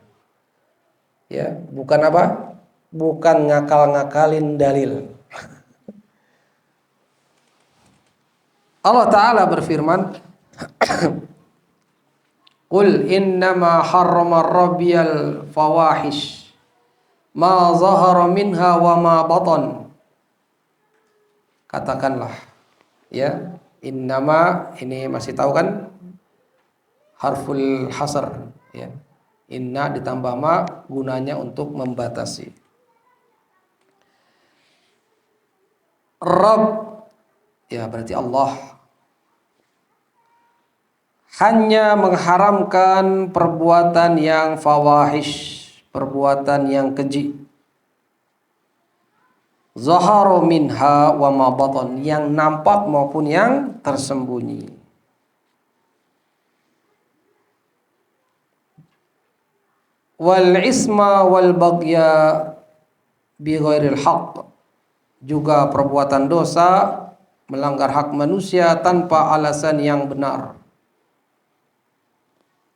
Speaker 2: Ya, bukan apa? Bukan ngakal-ngakalin dalil. Allah Ta'ala berfirman, Qul innama harrama rabbiyal fawahish ma zahara minha wa ma batan. Katakanlah, ya, innama ini masih tahu kan? Harful hasr, ya. Inna ditambah ma gunanya untuk membatasi. Rabb, ya berarti Allah hanya mengharamkan perbuatan yang fawahish, perbuatan yang keji. Zaharu minha wa ma batan, yang nampak maupun yang tersembunyi. Wal isma wal baghya bi ghairil haqq, juga perbuatan dosa, melanggar hak manusia tanpa alasan yang benar.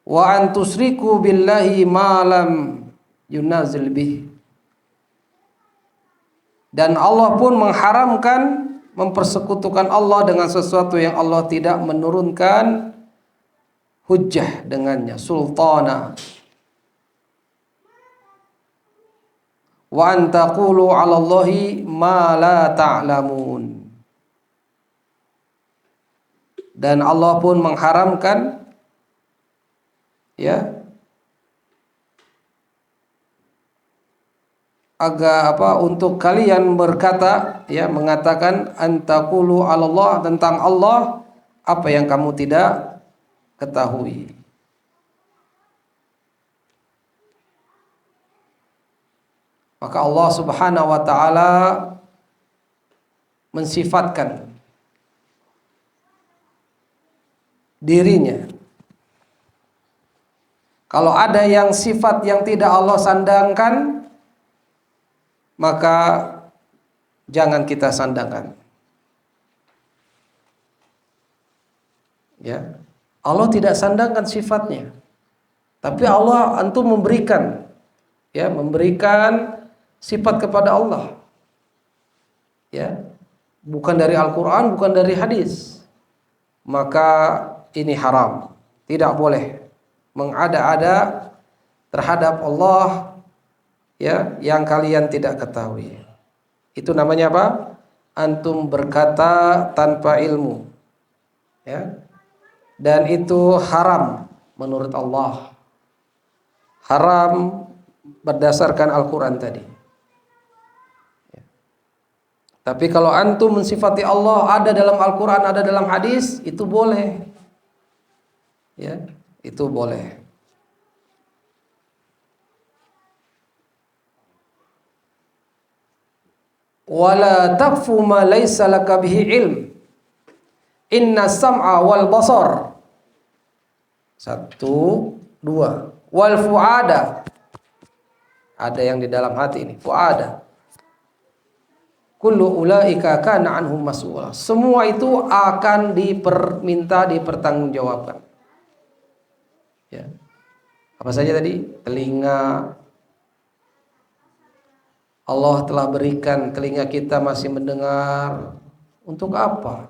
Speaker 2: Wa an tusriku billahi ma lam yunazil bih, dan Allah pun mengharamkan mempersekutukan Allah dengan sesuatu yang Allah tidak menurunkan hujjah dengannya, sultana. wa an taqulu 'alallahi ma la ta'lamun. Dan Allah pun mengharamkan ya untuk kalian berkata ya mengatakan antaqulu 'alallah tentang Allah apa yang kamu tidak ketahui. Maka Allah Subhanahu wa taala mensifatkan dirinya. Kalau ada yang sifat yang tidak Allah sandangkan, maka jangan kita sandangkan. Ya. Allah tidak sandangkan sifatnya. Tapi Allah antum memberikan sifat kepada Allah. Ya. Bukan dari Al-Qur'an, bukan dari hadis. Maka ini haram. Tidak boleh mengada-ada terhadap Allah ya yang kalian tidak ketahui. Itu namanya apa? Antum berkata tanpa ilmu. Ya. Dan itu haram menurut Allah. Haram berdasarkan Al-Qur'an tadi. Ya. Tapi kalau antum mensifati Allah ada dalam Al-Qur'an, ada dalam hadis, itu boleh. Ya, itu boleh. Wala taqfu ma laysa laka bihi ilm. Inna sam'a wal basar. 1, 2. Wal fuada. Ada yang di dalam hati ini, fuada. Kullu ulaika kana anhum mas'ula. Semua itu akan dipertanggungjawabkan. Ya. Apa saja tadi? Telinga. Allah telah berikan telinga kita masih mendengar. Untuk apa?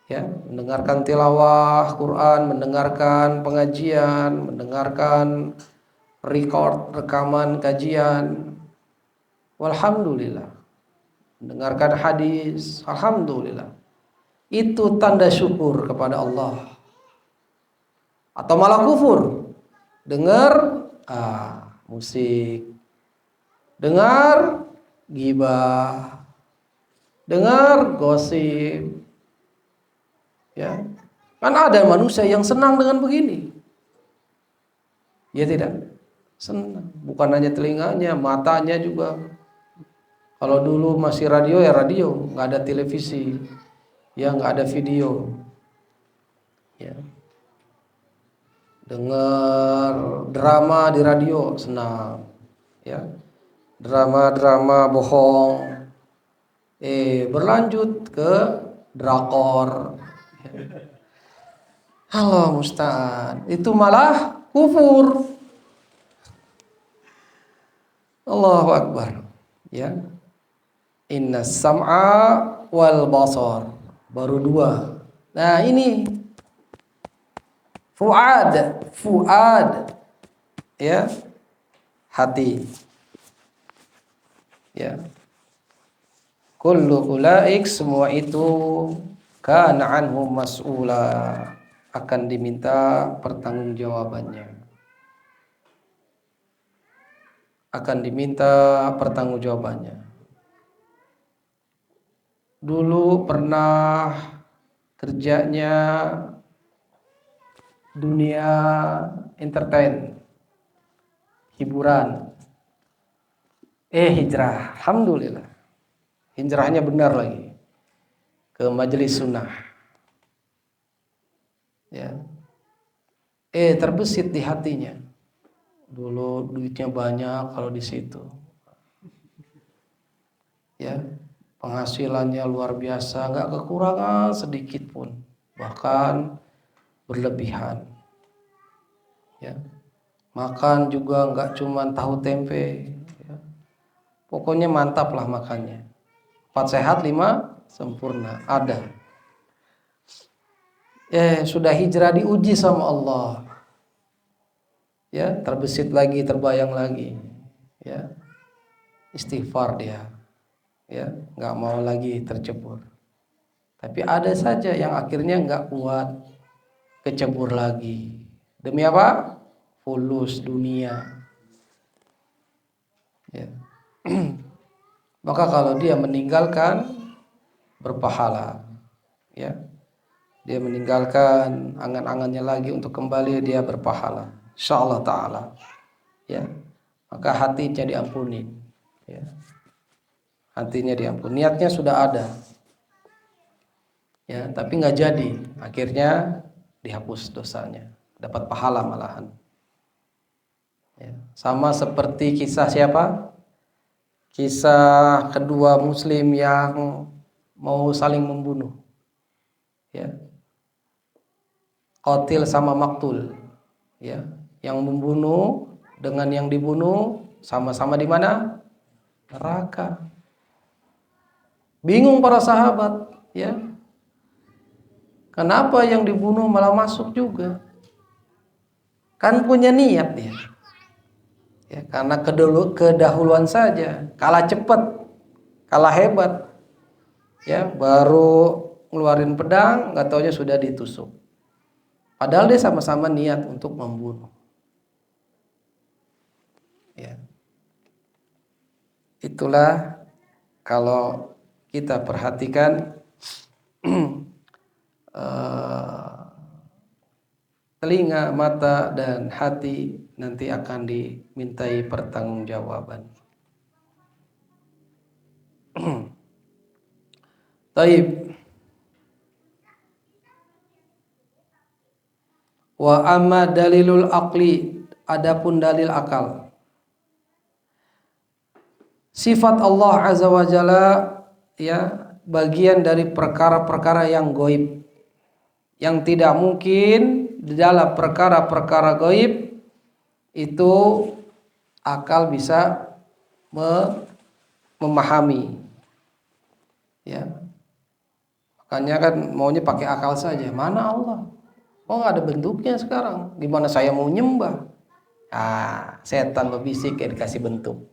Speaker 2: Ya, mendengarkan tilawah Quran, mendengarkan pengajian, mendengarkan rekaman kajian. Walhamdulillah. Mendengarkan hadis, alhamdulillah. Itu tanda syukur kepada Allah. Atau malah kufur. Dengar musik, dengar ghibah, dengar gosip. Ya. Kan ada manusia yang senang dengan begini. Ya tidak? Senang. Bukan hanya telinganya, matanya juga. Kalau dulu masih radio ya radio, nggak ada televisi, ya nggak ada video. Ya. Dengar drama di radio senang, ya. Drama-drama bohong, berlanjut ke drakor. Allah musta'an. Itu malah kufur. Allahu Akbar. Ya. Inna sam'a wal basar. Baru 2. Nah ini Fuad, ya, hati, ya. Kullu ulaik, semua itu kana anhum mas'ula, akan diminta pertanggungjawabannya. Akan diminta pertanggungjawabannya. Dulu pernah kerjanya dunia entertain, hiburan, hijrah, alhamdulillah, hijrahnya benar lagi ke majelis sunnah, ya, terbesit di hatinya, dulu duitnya banyak kalau di situ, ya, penghasilannya luar biasa, nggak kekurangan sedikit pun, bahkan berlebihan, ya. Makan juga nggak cuma tahu tempe, ya. Pokoknya mantap lah makannya. 4 sehat 5 sempurna ada. Sudah hijrah diuji sama Allah, ya, terbesit lagi, terbayang lagi, ya, istighfar dia, ya, nggak mau lagi tercebur. Tapi ada saja yang akhirnya nggak kuat, kecebur lagi. Demi apa? Fulus dunia. Ya. Maka kalau dia meninggalkan berpahala, ya, dia meninggalkan angan-angannya lagi untuk kembali, dia berpahala, insyaallah taala, ya. Maka hatinya diampuni, ya. Hatinya diampuni, niatnya sudah ada, ya, tapi nggak jadi, akhirnya dihapus dosanya, dapat pahala malahan. Ya. Sama seperti kisah siapa? Kisah kedua muslim yang mau saling membunuh, ya, qatil sama maktul, ya, yang membunuh dengan yang dibunuh sama-sama di mana? Neraka. Bingung para sahabat, ya, kenapa yang dibunuh malah masuk juga? Kan punya niat dia, ya, karena kedahuluan saja, kalah cepat, kalah hebat, ya, baru ngeluarin pedang, nggak taunya sudah ditusuk. Padahal dia sama-sama niat untuk membunuh. Ya. Itulah kalau kita perhatikan telinga, mata, dan hati nanti akan dimintai pertanggungjawaban. Taib. Wa amma dalilul aqli, adapun dalil akal. Sifat Allah Azza wa Jalla, ya, bagian dari perkara-perkara yang gaib, yang tidak mungkin di dalam perkara-perkara gaib itu akal bisa memahami, ya. Makanya kan maunya pakai akal saja. Mana Allah? Oh, nggak ada bentuknya sekarang. Gimana saya mau nyembah? Setan berbisik kayak dikasih bentuk.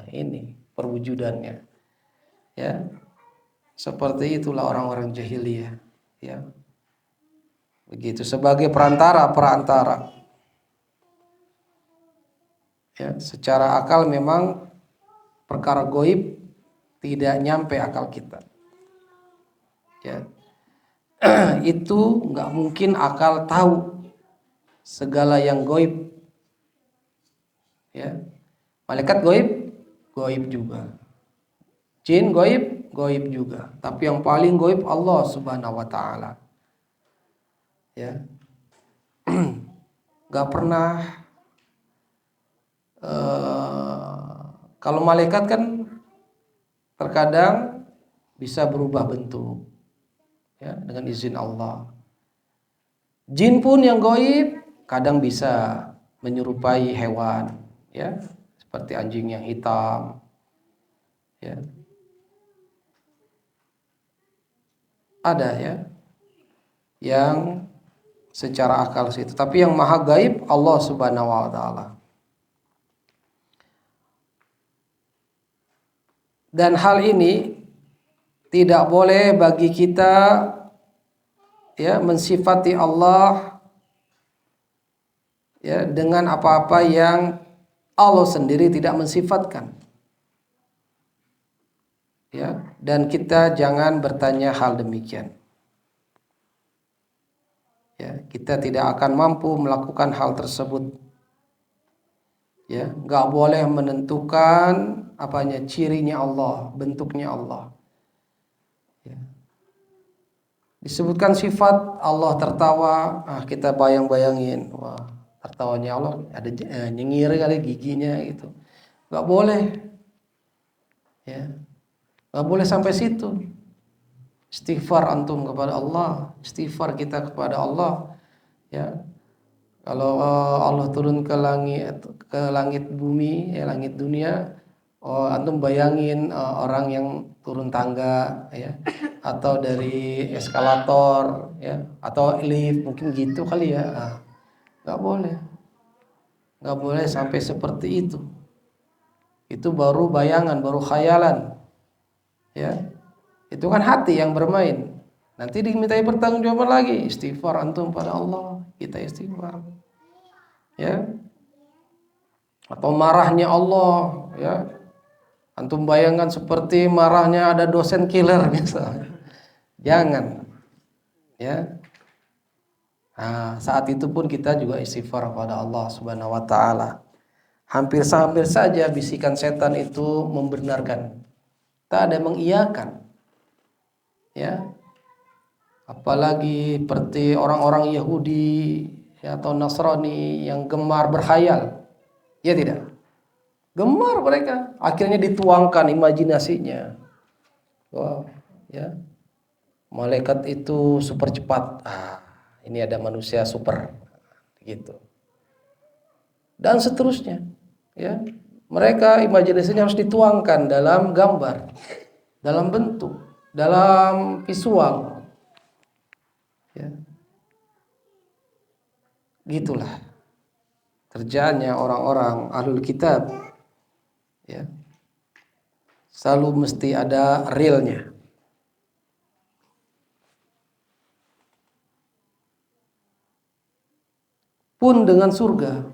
Speaker 2: Ini perwujudannya, ya. Seperti itulah orang-orang jahiliyah, ya. Begitu sebagai perantara, ya. Secara akal memang perkara gaib tidak nyampe akal kita, ya. Itu nggak mungkin akal tahu segala yang gaib, ya. Malaikat gaib juga, jin gaib juga, tapi yang paling gaib Allah Subhanahu wa taala, ya. Nggak pernah kalau malaikat kan terkadang bisa berubah bentuk, ya, dengan izin Allah. Jin pun yang gaib kadang bisa menyerupai hewan, ya, seperti anjing yang hitam, ya. Ada, ya, yang secara akal situ, tapi yang maha gaib Allah Subhanahu wa taala. Dan hal ini tidak boleh bagi kita, ya, mensifati Allah, ya, dengan apa-apa yang Allah sendiri tidak mensifatkan, ya. Dan kita jangan bertanya hal demikian, ya. Kita tidak akan mampu melakukan hal tersebut, ya. Nggak boleh menentukan apanya, cirinya Allah, bentuknya Allah, ya. Disebutkan sifat Allah tertawa, kita bayang-bayangin, wah, tertawanya Allah ada nyengir kali giginya gitu. Nggak boleh, ya. Nggak boleh sampai situ. Istighfar antum kepada Allah, istighfar kita kepada Allah, ya. Kalau Allah turun ke langit bumi, ya, langit dunia, antum bayangin orang yang turun tangga, ya, atau dari eskalator, ya, atau lift, mungkin gitu kali, ya. Nggak boleh sampai seperti itu, Itu baru bayangan, baru khayalan. Ya. Itu kan hati yang bermain. Nanti dimintai pertanggungjawaban lagi. Istighfar antum pada Allah, kita istighfar. Ya. Atau marahnya Allah, ya. Antum bayangkan seperti marahnya ada dosen killer misalnya. Jangan. Ya. Nah, saat itu pun kita juga istighfar kepada Allah Subhanahu wa taala. Hampir saja bisikan setan itu membenarkan. Tak ada mengiyakan. Ya. Apalagi seperti orang-orang Yahudi ya, atau Nasrani yang gemar berkhayal. Ya tidak? Gemar mereka, akhirnya dituangkan imajinasinya. Wow, ya. Malaikat itu super cepat. Ini ada manusia super gitu. Dan seterusnya, ya. Mereka imajinasinya harus dituangkan dalam gambar, dalam bentuk, dalam visual. Ya. Gitulah kerjanya orang-orang ahlul kitab. Ya. Selalu mesti ada realnya. Pun dengan surga.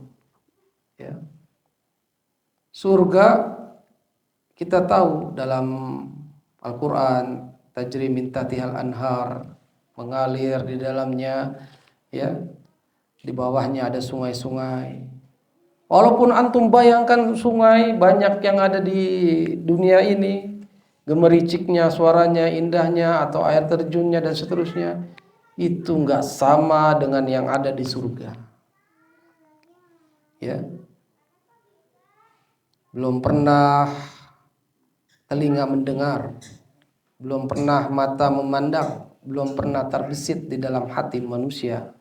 Speaker 2: Ya. Surga kita tahu dalam Al-Quran, tajri min tahtihal anhar, mengalir di dalamnya, ya, di bawahnya ada sungai-sungai. Walaupun antum bayangkan sungai banyak yang ada di dunia ini, gemericiknya, suaranya, indahnya, atau air terjunnya dan seterusnya, itu enggak sama dengan yang ada di surga. Ya. Belum pernah telinga mendengar, belum pernah mata memandang, belum pernah terbesit di dalam hati manusia,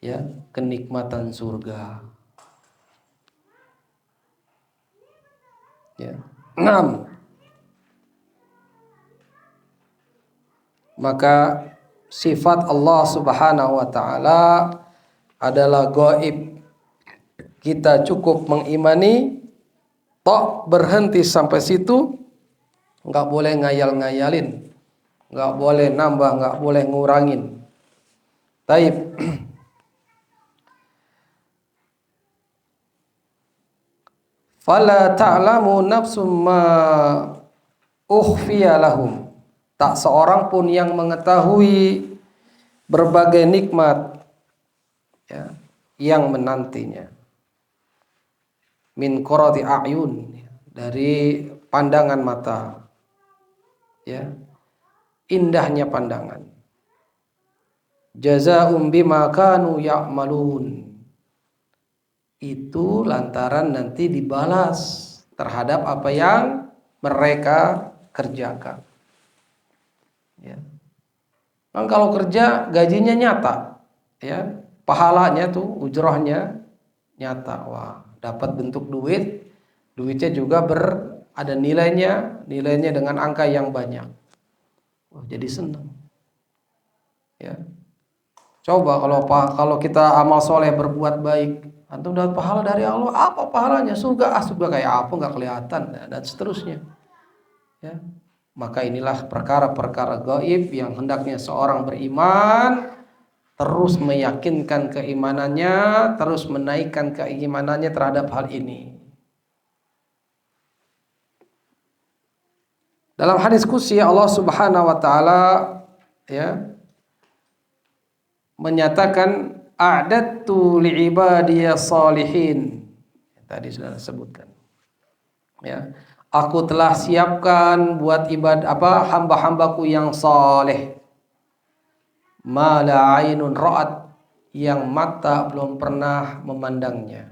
Speaker 2: ya, kenikmatan surga. Ya. 6. Maka sifat Allah Subhanahu wa taala adalah gaib. Kita cukup mengimani, tok berhenti sampai situ, enggak boleh ngayal-ngayalin, enggak boleh nambah, enggak boleh ngurangin. Taib. Fala ta'lamu nafsum ma ukhfiya lahum. Tak seorang pun yang mengetahui berbagai nikmat, ya, yang menantinya. Min qurrati a'yun, dari pandangan mata. Ya. Indahnya pandangan. Jazaa'um bima kanu ya'malun. Itu lantaran nanti dibalas terhadap apa yang mereka kerjakan. Ya. Kan kalau kerja gajinya nyata, ya, pahalanya tuh ujrohnya nyata. Wah, dapat bentuk duit, duitnya juga ada nilainya dengan angka yang banyak. Wah, jadi senang. Ya. Coba kalau kita amal soleh, berbuat baik, antum dapat pahala dari Allah. Apa pahalanya? Surga. Surga kayak apa? Nggak kelihatan, dan seterusnya. Ya. Maka inilah perkara-perkara gaib yang hendaknya seorang beriman terus meyakinkan keimanannya, terus menaikkan keimanannya terhadap hal ini. Dalam hadis qudsi Allah Subhanahu wa taala, ya, menyatakan a'dattu li'ibadiyas salihin. Tadi sudah disebutkan. Ya. Aku telah siapkan buat hamba-hambaku yang saleh. Ma la ainun ra'at, yang mata belum pernah memandangnya.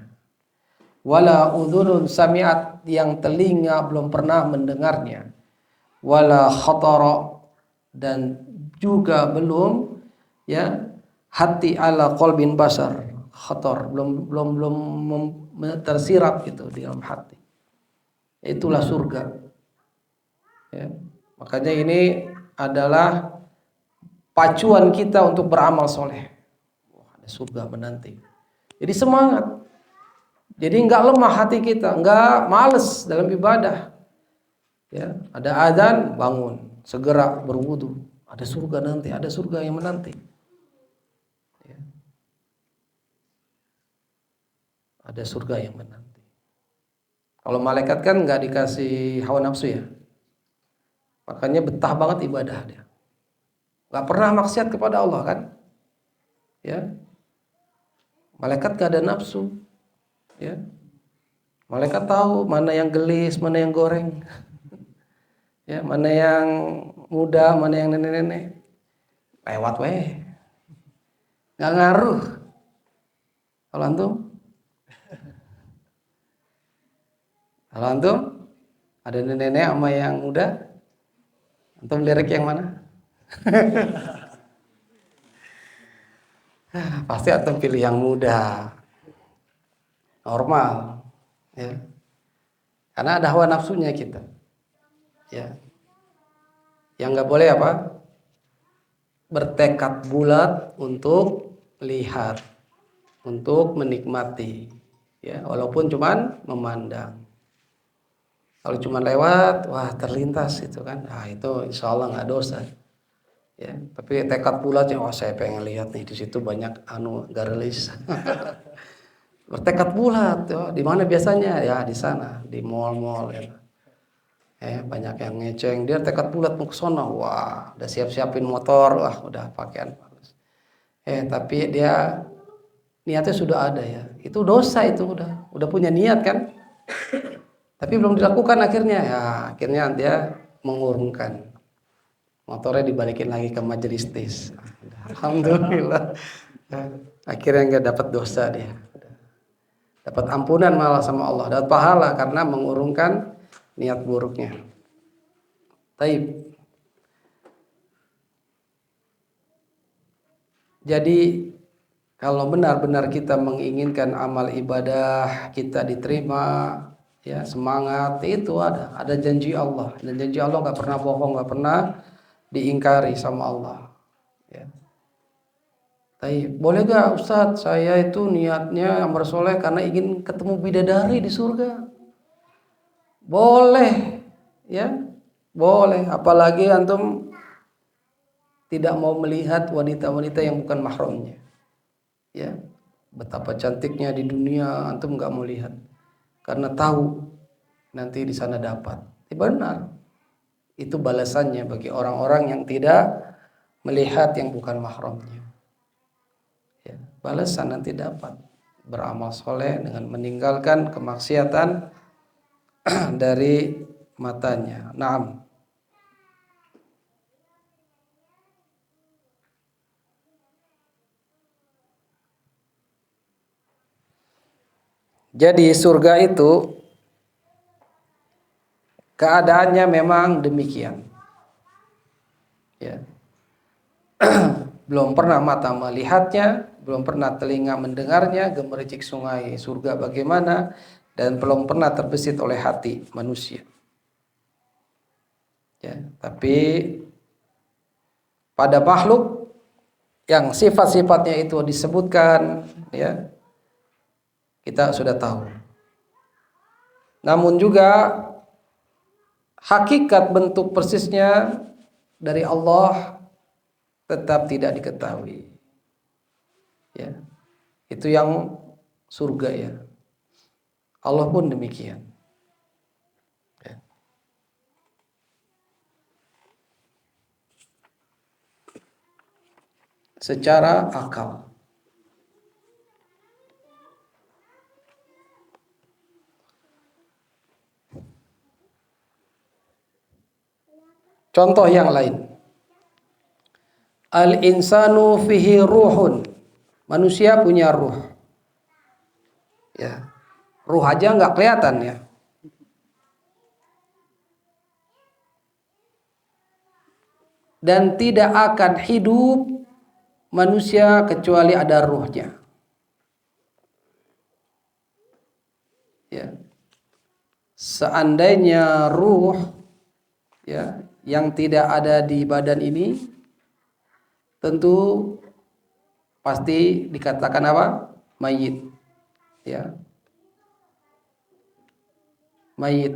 Speaker 2: Wala udhunun sami'at, yang telinga belum pernah mendengarnya. Wala khatara, dan juga belum, ya, hati ala qalbin basar. Khatar, belum tersirat gitu di dalam hati. Itulah surga. Ya. Makanya ini adalah pacuan kita untuk beramal soleh. Wah, ada surga menanti. Jadi semangat. Jadi nggak lemah hati kita, nggak males dalam ibadah. Ya, ada azan bangun, segera berwudu. Ada surga nanti, ada surga yang menanti. Ya, ada surga yang menanti. Kalau malaikat kan nggak dikasih hawa nafsu ya, makanya betah banget ibadah dia. Nggak pernah maksiat kepada Allah kan? Ya, malaikat nggak ada nafsu. Ya, malaikat tahu mana yang gelis, mana yang goreng. Ya, mana yang muda, mana yang nenek-nenek. Lewat weh. Nggak ngaruh. Kalau antum? Kalau antum? Ada nenek-nenek sama yang muda? Antum lirik yang mana? Pasti antum pilih yang muda. Normal. Ya. Karena ada hawa nafsunya kita. Ya. Yang nggak boleh apa? Bertekad bulat untuk lihat, untuk menikmati, ya, walaupun cuman memandang. Kalau cuman lewat, wah terlintas itu kan, itu insya Allah nggak dosa, ya. Tapi tekad bulat ya, wah saya pengen lihat nih di situ banyak garelis. Bertekad bulat, ya, di mana biasanya? Ya di sana, di mall-mall, ya. Banyak yang ngeceng, dia tekad bulat mau ke sono, wah udah siap-siapin motor, wah udah pakaian bagus. Tapi dia niatnya sudah ada ya, itu dosa, itu udah punya niat kan, tapi belum dilakukan akhirnya, ya akhirnya dia mengurungkan, motornya dibalikin lagi ke majelis tis. Alhamdulillah, akhirnya nggak dapat dosa dia, dapat ampunan malah sama Allah, dapat pahala karena mengurungkan niat buruknya. Taib. Jadi kalau benar-benar kita menginginkan amal ibadah kita diterima, ya semangat itu ada janji Allah, dan janji Allah nggak pernah bohong, nggak pernah diingkari sama Allah. Ya. Taib. Boleh gak Ustadz, saya itu niatnya amal soleh karena ingin ketemu bidadari di surga? Boleh, ya, boleh. Apalagi antum tidak mau melihat wanita-wanita yang bukan mahramnya, ya. Betapa cantiknya di dunia antum nggak mau lihat karena tahu nanti di sana dapat. Benar, itu balasannya bagi orang-orang yang tidak melihat yang bukan mahramnya, ya. Balasan nanti dapat beramal soleh dengan meninggalkan kemaksiatan dari matanya. Naam. Jadi surga itu keadaannya memang demikian. Ya. Belum pernah mata melihatnya, belum pernah telinga mendengarnya, gemericik sungai surga bagaimana, dan belum pernah terbesit oleh hati manusia. Ya, tapi pada makhluk yang sifat-sifatnya itu disebutkan, ya, kita sudah tahu. Namun juga hakikat bentuk persisnya dari Allah tetap tidak diketahui. Ya. Itu yang surga, ya. Allah pun demikian. Ya. Secara akal. Contoh yang lain. Al-insanu fihi ruhun. Manusia punya ruh. Ya. Ruh aja nggak kelihatan, ya. Dan tidak akan hidup manusia kecuali ada ruhnya. Ya. Seandainya ruh, ya, yang tidak ada di badan ini, tentu pasti dikatakan apa? Mayit. Ya. mayit,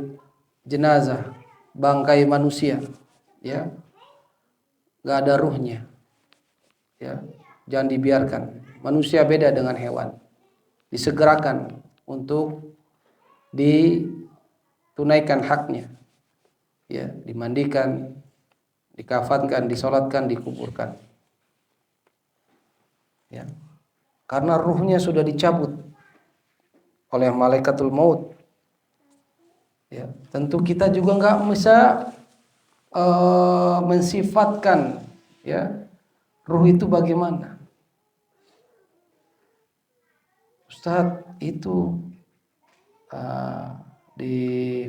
Speaker 2: jenazah, bangkai manusia, ya, nggak ada ruhnya, ya, jangan dibiarkan. Manusia beda dengan hewan, disegerakan untuk ditunaikan haknya, ya, dimandikan, dikafankan, disolatkan, dikuburkan, ya, karena ruhnya sudah dicabut oleh malaikatul maut. Ya, tentu kita juga nggak bisa mensifatkan, ya, ruh itu bagaimana. Ustadz, itu di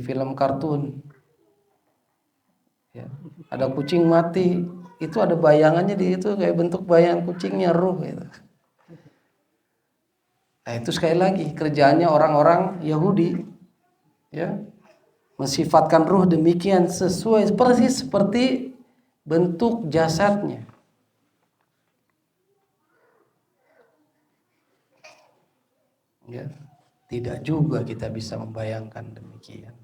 Speaker 2: film kartun, ya, ada kucing mati, itu ada bayangannya di itu, kayak bentuk bayangan kucingnya, ruh gitu. Nah, itu sekali lagi kerjaannya orang-orang Yahudi, ya, mensifatkan ruh demikian sesuai persis seperti bentuk jasadnya. Ya, tidak juga kita bisa membayangkan demikian.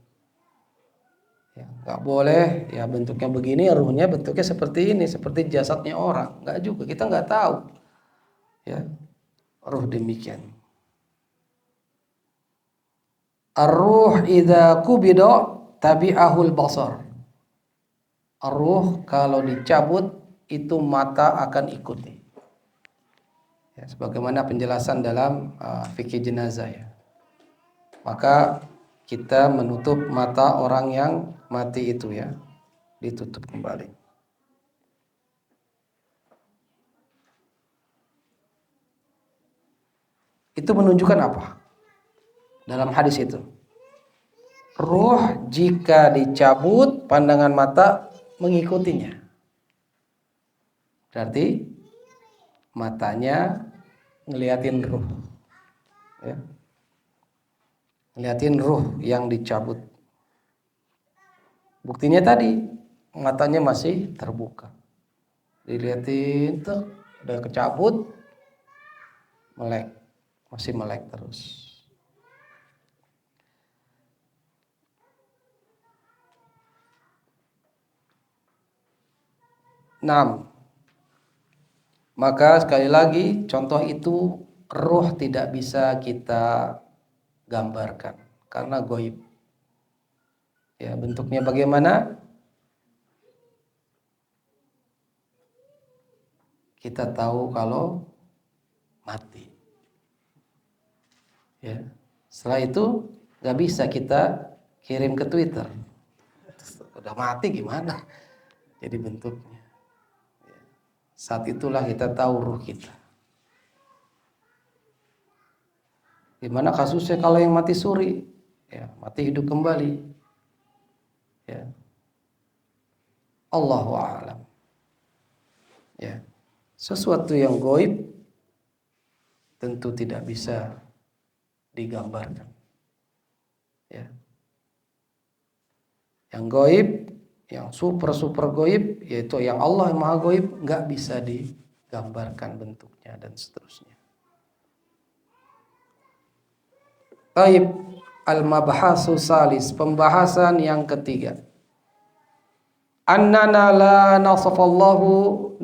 Speaker 2: Ya, nggak boleh ya bentuknya begini, ruhnya bentuknya seperti ini, seperti jasadnya orang. Nggak juga, kita nggak tahu, ya, ruh demikian. Ar-ruh idza qubida tabi'ahul basar. Ar-ruh kalau dicabut itu mata akan ikuti. Ya, sebagaimana penjelasan dalam fikih jenazah, ya. Maka kita menutup mata orang yang mati itu, ya, ditutup kembali. Itu menunjukkan apa? Dalam hadis itu, ruh jika dicabut pandangan mata mengikutinya. Berarti matanya ngeliatin ruh, ya, ngeliatin ruh yang dicabut. Buktinya tadi matanya masih terbuka, diliatin tuh udah kecabut, melek, masih melek terus. Maka sekali lagi contoh itu ruh tidak bisa kita gambarkan karena goib. Ya, bentuknya bagaimana? Kita tahu kalau mati. Ya. Setelah itu nggak bisa kita kirim ke Twitter. Udah mati gimana? Jadi bentuknya. Ya. Saat itulah kita tahu ruh kita. Gimana kasusnya kalau yang mati suri? Ya, mati hidup kembali. Ya. Allahu a'lam. Ya. Sesuatu yang goib tentu tidak bisa digambarkan. Ya. Yang goib, yang super goib, yaitu yang Allah yang maha goib, nggak bisa digambarkan bentuknya dan seterusnya. Taib al-mabhasu salis, pembahasan yang ketiga. Annana la nasafallahu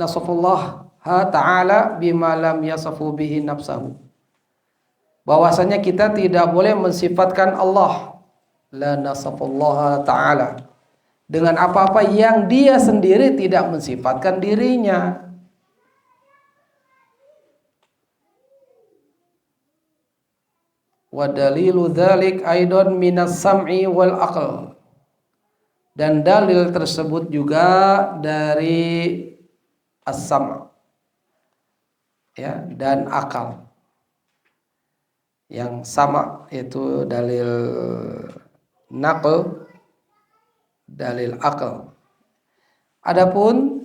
Speaker 2: ta'ala bima lam yasafu bihi nafsahu. Bahwasanya kita tidak boleh mensifatkan Allah, la nasafallaha ta'ala, dengan apa-apa yang dia sendiri tidak mensifatkan dirinya. Wa dalilu dzalik aidan minas sam'i wal aql. Dan dalil tersebut juga dari as-sam', ya, dan akal. Yang sama yaitu dalil naql, dalil akal. Adapun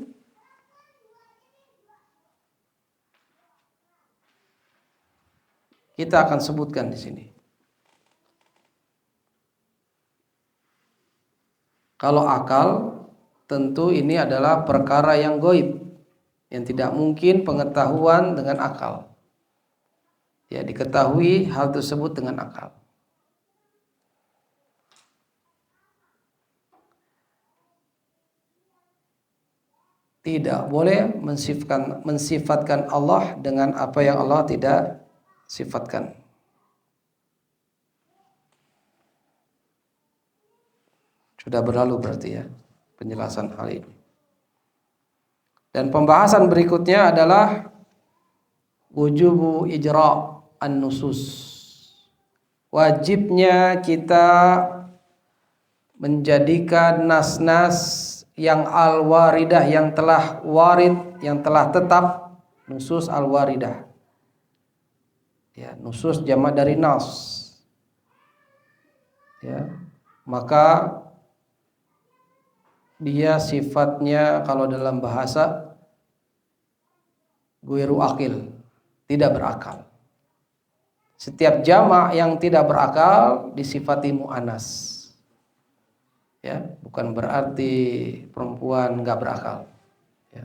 Speaker 2: kita akan sebutkan di sini. Kalau akal, tentu ini adalah perkara yang goib, yang tidak mungkin pengetahuan dengan akal. Ya, diketahui hal tersebut dengan akal. Tidak boleh mensifatkan Allah dengan apa yang Allah tidak sifatkan. Sudah berlalu berarti ya penjelasan hal ini. Dan pembahasan berikutnya adalah wujubu ijra' an-nusus. Wajibnya kita menjadikan nas-nas yang al-waridah, yang telah warid, yang telah tetap, nusus al-waridah. Ya, nusus jamak dari nas. Ya, maka dia sifatnya kalau dalam bahasa ghairu akil, tidak berakal. Setiap jamak yang tidak berakal disifati mu'anas. Ya, bukan berarti perempuan nggak berakal. Ya.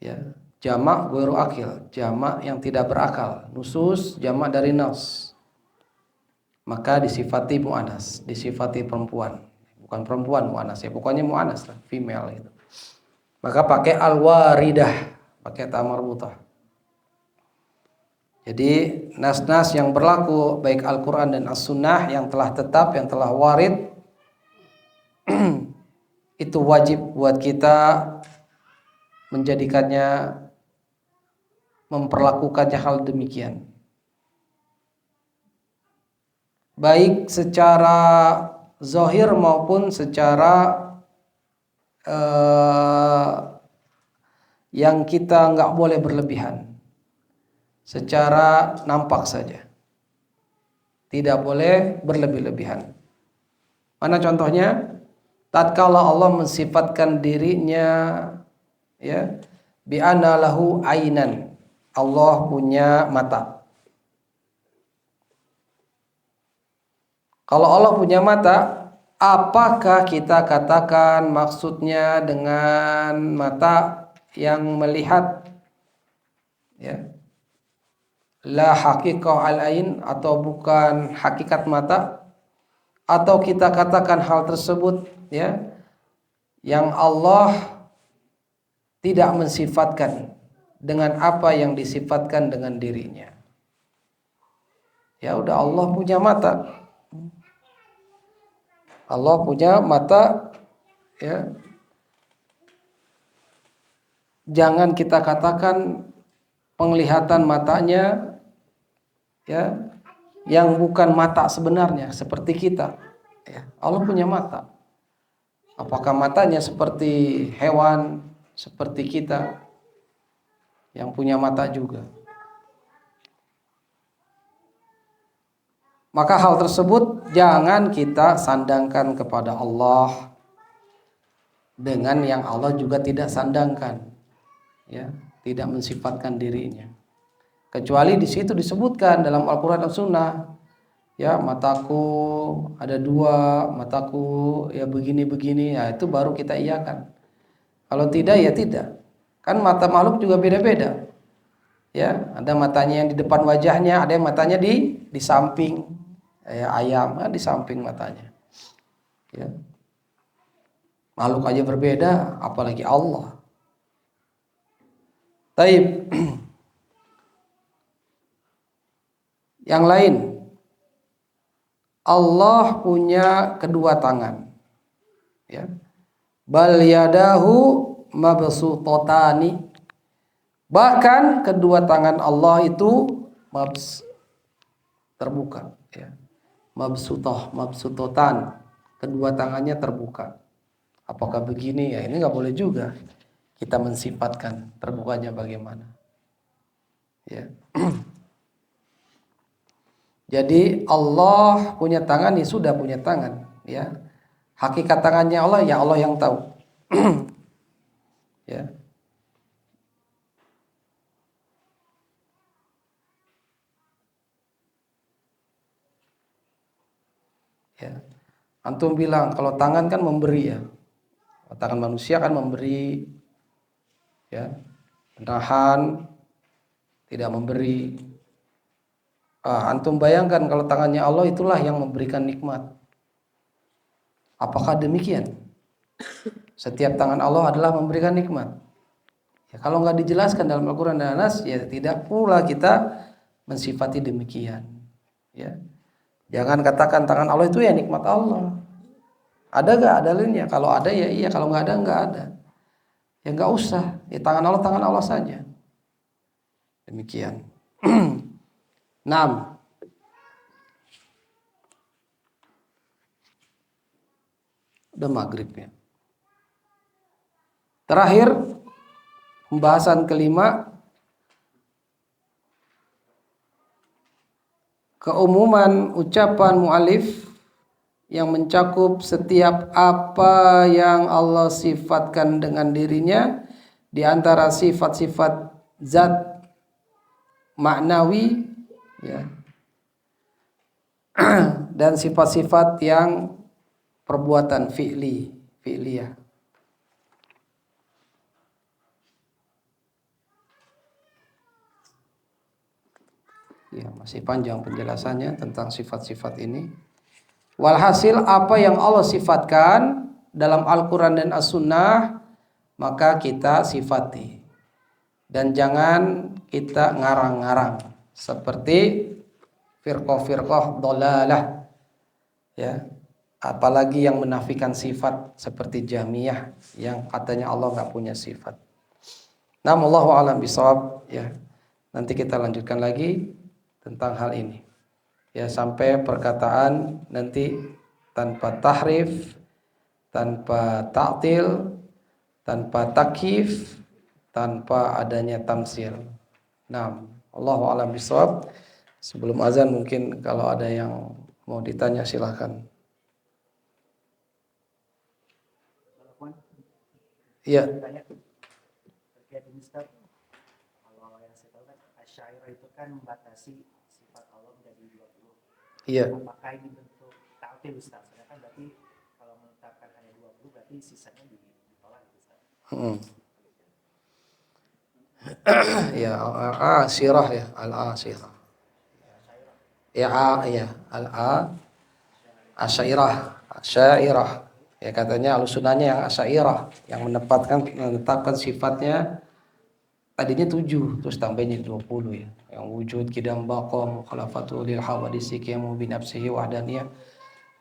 Speaker 2: Ya, jamak ghairu akil, jamak yang tidak berakal. Nusus jamak dari nas. Maka disifati mu'anas, disifati perempuan. Bukan perempuan mu'anas ya, pokoknya mu'anas lah, female itu. Maka pakai al-waridah, pakai ta marbutah. Jadi nas-nas yang berlaku baik Al-Quran dan As-Sunnah yang telah tetap, yang telah warid itu wajib buat kita menjadikannya, memperlakukannya hal demikian. Baik secara zahir maupun secara yang kita nggak boleh berlebihan. Secara nampak saja, tidak boleh berlebih-lebihan. Mana contohnya? Tatkala Allah mensifatkan dirinya ya bi anna lahu ainan, Allah punya mata. Kalau Allah punya mata, apakah kita katakan maksudnya dengan mata yang melihat ya, la haqiqah al-ain, atau bukan hakikat mata, atau kita katakan hal tersebut ya yang Allah tidak mensifatkan dengan apa yang disifatkan dengan dirinya. Ya udah, Allah punya mata. Allah punya mata ya. Jangan kita katakan penglihatan matanya ya yang bukan mata sebenarnya seperti kita ya. Allah punya mata. Apakah matanya seperti hewan, seperti kita yang punya mata juga? Maka hal tersebut jangan kita sandangkan kepada Allah dengan yang Allah juga tidak sandangkan ya, tidak mensifatkan dirinya. Kecuali di situ disebutkan dalam Al-Quran dan Sunnah ya, mataku ada dua, mataku ya begini-begini, ya itu baru kita iyakan. Kalau tidak ya tidak. Kan mata makhluk juga beda-beda ya, ada matanya yang di depan wajahnya, ada yang matanya di samping ya, ayam kan di samping matanya ya. Makhluk aja berbeda, apalagi Allah. Taib. Yang lain, Allah punya kedua tangan ya. Bal yadahu mabsutatani, bahkan kedua tangan Allah itu terbuka ya. Mabsutotan, kedua tangannya terbuka. Apakah begini ya? Ini nggak boleh juga kita mensifatkan terbukanya bagaimana ya. Jadi Allah punya tangan, ya sudah punya tangan ya. Hakikat tangannya Allah ya Allah yang tahu. Ya. Ya. Antum bilang kalau tangan kan memberi ya. Tangan manusia kan memberi ya. Menahan, tidak memberi. Antum bayangkan kalau tangannya Allah itulah yang memberikan nikmat. Apakah demikian? Setiap tangan Allah adalah memberikan nikmat. Ya, kalau nggak dijelaskan dalam Al-Quran dan Nas, ya tidak pula kita mensifati demikian. Ya, jangan katakan tangan Allah itu ya nikmat Allah. Ada nggak dalilnya? Kalau ada ya iya, kalau nggak ada nggak ada. Ya nggak usah. Ya, tangan Allah saja. Demikian. 6. Udah maghrib ya. Terakhir, pembahasan kelima, keumuman ucapan mu'alif yang mencakup setiap apa yang Allah sifatkan dengan dirinya di antara sifat-sifat zat maknawi, ya, dan sifat-sifat yang perbuatan fi'liyah. Ya, masih panjang penjelasannya tentang sifat-sifat ini. Walhasil apa yang Allah sifatkan dalam Al-Quran dan As-Sunnah maka kita sifati. Dan jangan kita ngarang-ngarang seperti firqah-firqah dhalalah, ya, apalagi yang menafikan sifat seperti Jahmiyah yang katanya Allah nggak punya sifat. Nah, wallahu a'lam bishawab, ya. Nanti kita lanjutkan lagi tentang hal ini, ya, sampai perkataan nanti tanpa tahrif, tanpa ta'til, tanpa takyif, tanpa adanya tamsil. Nah, wallahu a'lam bishawab. Sebelum azan mungkin kalau ada yang mau ditanya silahkan. Iya.
Speaker 3: Terkait ini Ustaz, kalau yang saya tahu kan Asy'ariyah itu kan membatasi sifat Allah menjadi 20.
Speaker 2: Iya.
Speaker 3: Apakah ini bentuk ta'til Ustaz? Sedangkan berarti kalau menetapkan hanya 20 berarti sisanya ditolak Ustaz.
Speaker 2: Ya, al-Asyirah ya, al-Asyirah. Ya, ya, Asy'ariyah. Ya, katanya al-sunnahnya yang Asy'ariyah yang menetapkan sifatnya tadinya 7 terus tambahnya 20 ya. Yang wujud, qidam, baqa, mukhalafatu lil hawadisi, qiyamu bi nafsihi wahdaniyah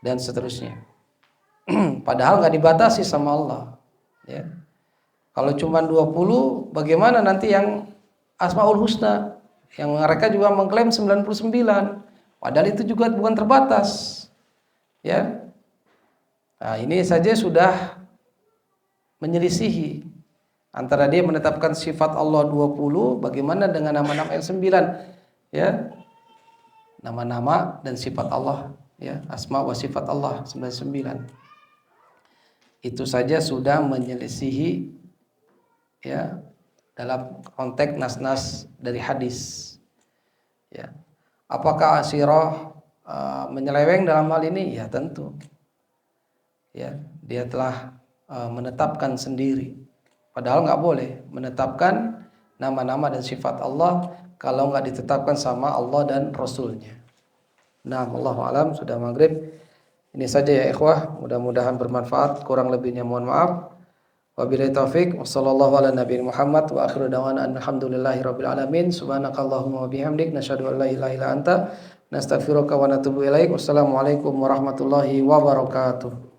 Speaker 2: dan seterusnya. Padahal enggak dibatasi sama Allah, ya. Kalau cuma 20, bagaimana nanti yang Asmaul Husna yang mereka juga mengklaim 99, padahal itu juga bukan terbatas, ya. Nah, ini saja sudah menyelisihi antara dia menetapkan sifat Allah 20, bagaimana dengan nama-nama yang 9, ya. Nama-nama dan sifat Allah, ya, asma wa sifat Allah 99. Itu saja sudah menyelisihi, ya, dalam konteks nas-nas dari hadis, ya. Apakah Asy'ariyah menyeleweng dalam hal ini? Ya tentu, ya, dia telah menetapkan sendiri, padahal nggak boleh menetapkan nama-nama dan sifat Allah kalau nggak ditetapkan sama Allah dan Rasulnya. Nah, wallahu alam, sudah maghrib. Ini saja ya ikhwah, mudah-mudahan bermanfaat, kurang lebihnya mohon maaf. Wabillahi taufik, wassallallahu ala nabiyina Muhammad wa akhiru da'wana alhamdulillahi rabbil alamin. Subhanakallahumma wa bihamdik, nasyhadu an la ilaha illa anta, nastaghfiruka wa natubu ilaik. Wassalamualaikum warahmatullahi wabarakatuh.